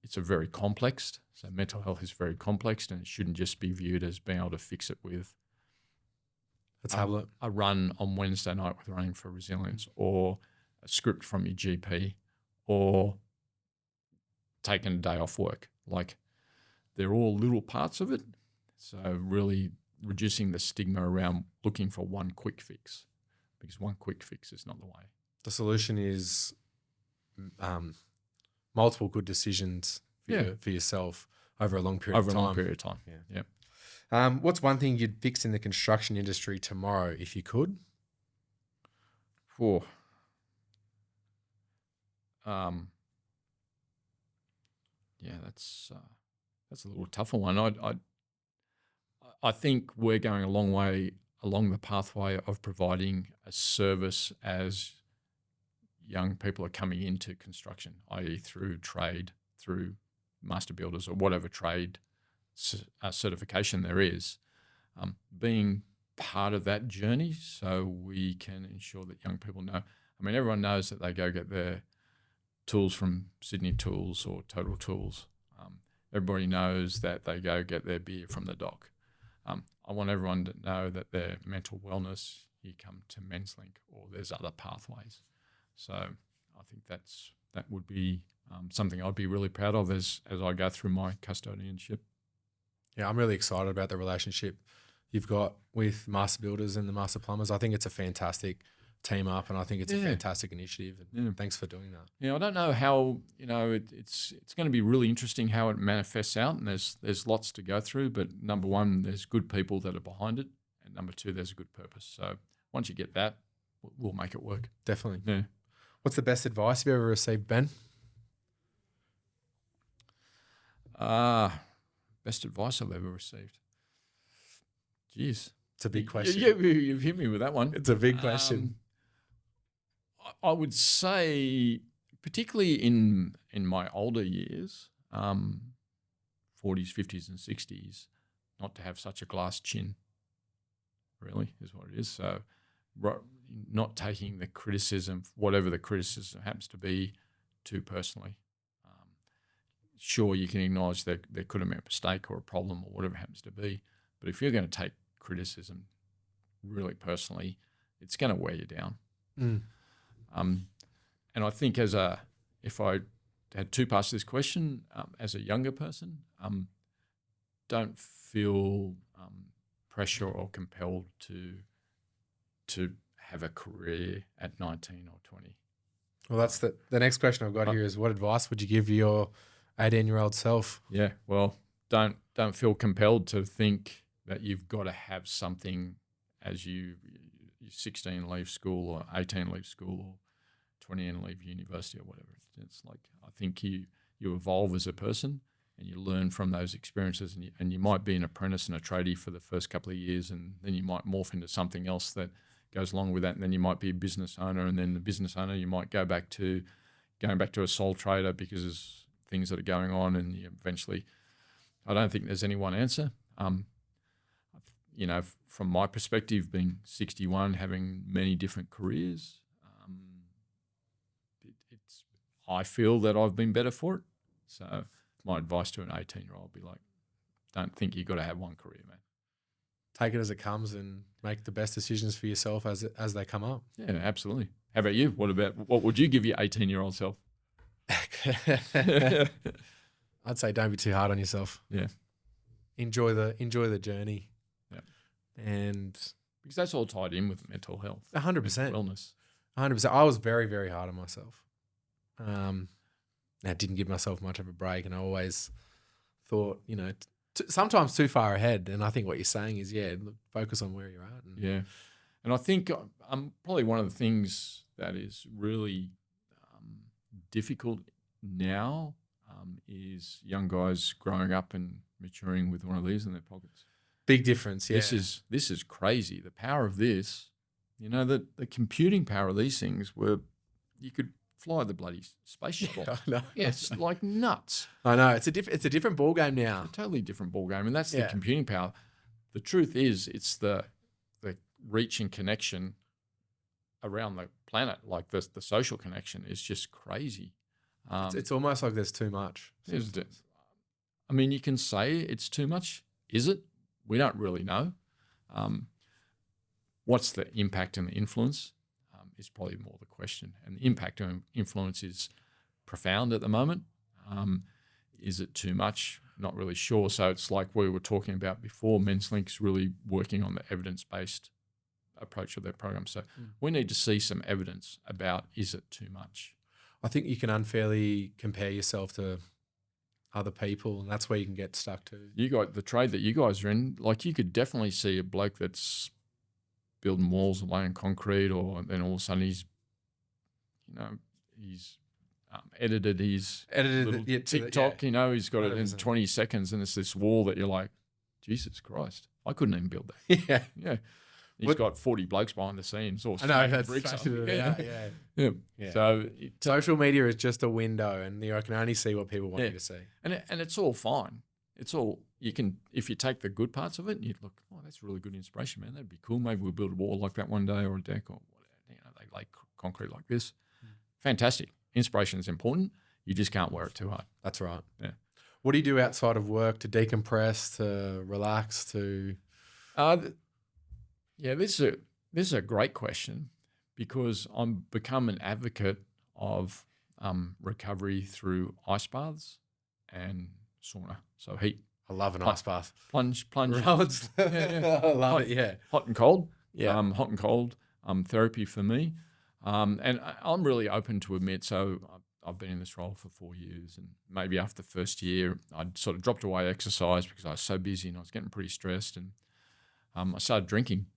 It's very complex. So mental health is very complex, and it shouldn't just be viewed as being able to fix it with a run on Wednesday night with Running for Resilience, or a script from your GP, or taking a day off work. Like, they're all little parts of it. So really reducing the stigma around looking for one quick fix, because one quick fix is not the way. The solution is multiple good decisions for yourself over a long period of time. Yeah. What's one thing you'd fix in the construction industry tomorrow if you could? For yeah, that's a little tougher one. I think we're going a long way along the pathway of providing a service as young people are coming into construction, i.e. through trade, through master builders or whatever trade certification there is, being part of that journey so we can ensure that young people know. I mean, everyone knows that they go get their tools from Sydney Tools or Total Tools. Everybody knows that they go get their beer from the dock. I want everyone to know that their mental wellness, you come to Menslink or there's other pathways. So I think that would be something I'd be really proud of as I go through my custodianship. Yeah, I'm really excited about the relationship you've got with Master Builders and the Master Plumbers. I think it's a fantastic team up, and I think it's a fantastic initiative. And thanks for doing that. Yeah, I don't know how, it's going to be really interesting how it manifests out, and there's lots to go through. But number one, there's good people that are behind it, and number two, there's a good purpose. So once you get that, we'll make it work. Definitely. Yeah. What's the best advice you've ever received, Ben? Best advice I've ever received. Jeez. It's a big question. You've hit me with that one. It's a big question. I would say, particularly in my older years, 40s, 50s and 60s, not to have such a glass chin, really, is what it is. So not taking the criticism, whatever the criticism happens to be, too personally. Sure, you can acknowledge that there could have been a mistake or a problem or whatever it happens to be, but if you're going to take criticism really personally, it's going to wear you down. And I think if I had two parts to this question, as a younger person, don't feel pressure or compelled to have a career at 19 or 20. Well, that's the next question I've got here is, what advice would you give your 18-year-old self? Yeah, well, don't feel compelled to think that you've got to have something as you're 16 leave school or 18 leave school or 20 and leave university or whatever. It's like, I think you evolve as a person and you learn from those experiences, and you might be an apprentice and a tradie for the first couple of years, and then you might morph into something else that goes along with that, and then you might be a business owner, and then the business owner you might going back to a sole trader because there's things that are going on, and you eventually, I don't think there's any one answer. From my perspective, being 61, having many different careers, I feel that I've been better for it. So my advice to an 18-year-old would be like, don't think you've got to have one career, man. Take it as it comes and make the best decisions for yourself as they come up. Yeah, absolutely. How about you? What would you give your 18-year-old self? I'd say don't be too hard on yourself. Yeah. Enjoy the journey. Yeah. And because that's all tied in with mental health. 100%. Wellness. 100%. I was very, very hard on myself. I didn't give myself much of a break, and I always thought, sometimes too far ahead. And I think what you're saying is, focus on where you're at. Yeah. And I think probably one of the things that is really difficult now is young guys growing up and maturing with one of these in their pockets. Big difference, yeah. This is crazy. The power of this, the computing power of these things were, you could fly the bloody spaceship. Yeah, I know. Yeah, it's like nuts. I know. It's a different ball game now. It's a totally different ball game, and that's the computing power. The truth is, it's the reach and connection around the planet, like the social connection is just crazy. It's almost like there's too much. I mean, you can say it's too much. Is it? We don't really know. What's the impact and the influence is probably more the question. And the impact and influence is profound at the moment. Is it too much? Not really sure. So it's like we were talking about before, Menslink's really working on the evidence-based approach of their program. So we need to see some evidence about, is it too much? I think you can unfairly compare yourself to other people, and that's where you can get stuck too. You got the trade that you guys are in. Like you could definitely see a bloke that's building walls and laying concrete, or then all of a sudden he's edited his little TikTok. He's got it in 20 seconds, and it's this wall that you're like, Jesus Christ, I couldn't even build that. Yeah. Yeah. He's got 40 blokes behind the scenes. All I know, that's bricks up. Yeah. So social media is just a window, and I can only see what people want you to see. And it's all fine. It's all you can, if you take the good parts of it and you look, oh, that's really good inspiration, man. That'd be cool. Maybe we'll build a wall like that one day, or a deck, or whatever. They lay concrete like this. Fantastic. Inspiration is important. You just can't wear it too hard. That's right. Yeah. What do you do outside of work to decompress, to relax, to? This is a great question, because I'm become an advocate of recovery through ice baths and sauna. So heat. I love an ice bath. Plunge. I love it. Yeah. Hot and cold. Yeah. Hot and cold therapy for me. And I'm really open to admit, so I've been in this role for 4 years, and maybe after the first year, I'd sort of dropped away exercise because I was so busy and I was getting pretty stressed, and I started drinking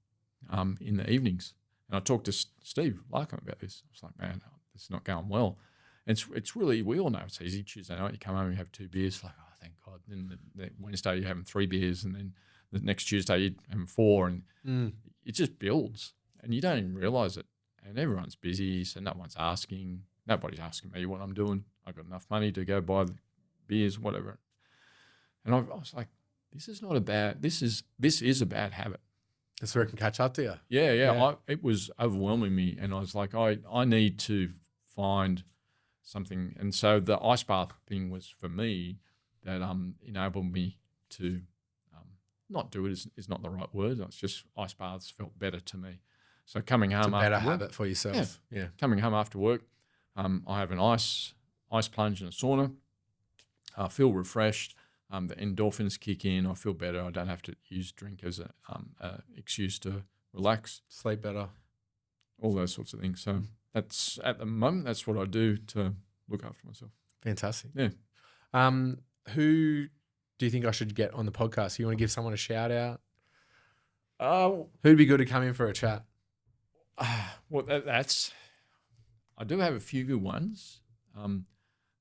in the evenings. And I talked to Steve Larkham about this. I was like, man, this is not going well. And it's really, we all know it's easy. Tuesday night, you come home and you have 2 beers, like, oh, thank God. And then the Wednesday, you're having 3 beers, and then the next Tuesday, you're having 4, and it just builds, and you don't even realize it. And everyone's busy, so nobody's asking me what I'm doing. I've got enough money to go buy the beers, whatever. And I was like, this is a bad habit. That's where it can catch up to you. Yeah. It was overwhelming me, and I was like, I need to find something. And so the ice bath thing was for me that enabled me to not do it is not the right word. It's just ice baths felt better to me. So coming home after work, habit for yourself. Yeah. Coming home after work, I have an ice plunge and a sauna. I feel refreshed. The endorphins kick in. I feel better. I don't have to use drink as a excuse to relax, sleep better, all those sorts of things. So that's at the moment. That's what I do to look after myself. Fantastic. Yeah. Who do you think I should get on the podcast? You want to give someone a shout out? Who'd be good to come in for a chat? Well, I do have a few good ones.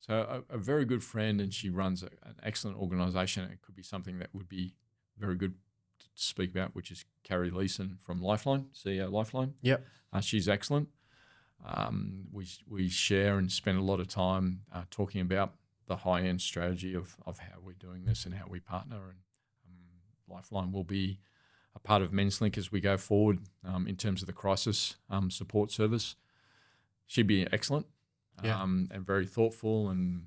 So a very good friend, and she runs an excellent organisation. It could be something that would be very good to speak about, which is Carrie Leeson from Lifeline, CEO Lifeline. Yep. She's excellent. We share and spend a lot of time talking about the high-end strategy of how we're doing this and how we partner. And Lifeline will be a part of Menslink as we go forward in terms of the crisis support service. She'd be excellent and very thoughtful and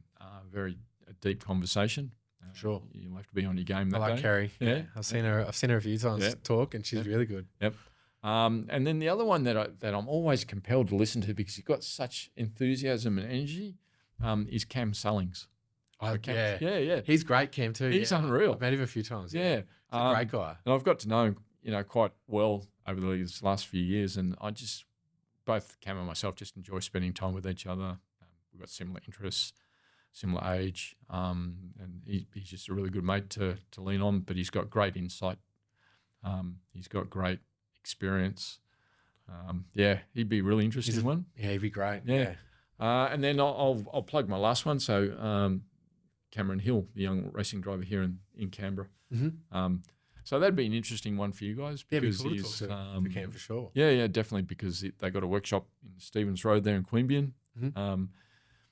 very deep conversation. Sure. You'll have to be on your game that day. I like Carrie. Yeah. I've seen her a few times talk, and she's really good. Yep. And then the other one that I'm always compelled to listen to because he's got such enthusiasm and energy is Cam Sullings. Yeah. He's great, Cam, too. He's unreal. I've met him a few times. Yeah. He's a great guy. And I've got to know him, quite well over these last few years, and I just, both Cam and myself, just enjoy spending time with each other. We've got similar interests, similar age, and he's just a really good mate to lean on, but he's got great insight. He's got great experience. He'd be a really interesting one. Yeah, he'd be great. Yeah. And then I'll plug my last one. So Cameron Hill, the young racing driver here in Canberra. Mm-hmm. So that'd be an interesting one for you guys. Because it'd be cool to talk to Cam for sure. Yeah, definitely, because they got a workshop in Stevens Road there in Queanbeyan. Mm-hmm.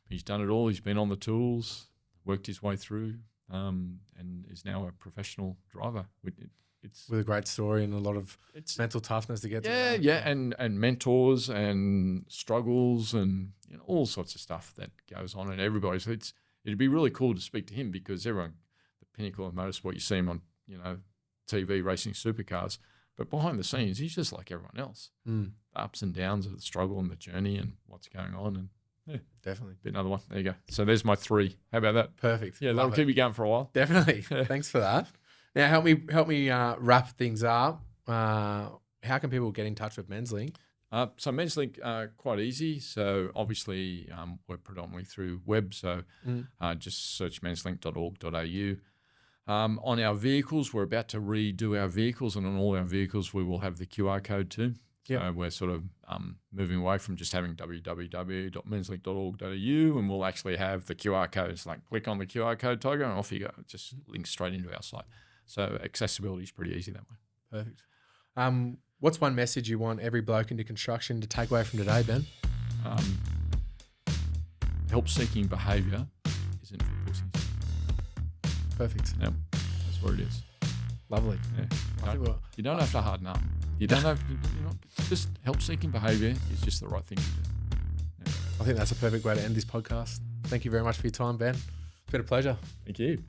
He's done it all. He's been on the tools, worked his way through, and is now a professional driver. It's with a great story and a lot of mental toughness to get to. Yeah, and mentors and struggles and all sorts of stuff that goes on in everybody. So it'd be really cool to speak to him, because everyone, the pinnacle of motorsport, you see him on TV racing supercars, but behind the scenes he's just like everyone else. The ups and downs of the struggle and the journey and what's going on, and definitely be another one. There you go. So there's my 3. How about that? Perfect. Yeah, that'll keep you going for a while. Definitely. Thanks for that. Now help me wrap things up. How can people get in touch with Menslink? So Menslink, quite easy. So obviously we're predominantly through web. So just search menslink.org.au. On our vehicles, we're about to redo our vehicles, and on all our vehicles we will have the QR code too. So we're sort of moving away from just having www.menslink.org.au, and we'll actually have the QR code. It's like click on the QR code, Tiger, and off you go. It just links straight into our site. So accessibility is pretty easy that way. Perfect. What's one message you want every bloke into construction to take away from today, Ben? Help-seeking behaviour isn't for pussies. Perfect. Yep, that's what it is. Lovely. Yeah. You don't have to harden up. You don't have to, just help-seeking behaviour is just the right thing to do. Yeah. I think that's a perfect way to end this podcast. Thank you very much for your time, Ben. It's been a pleasure. Thank you.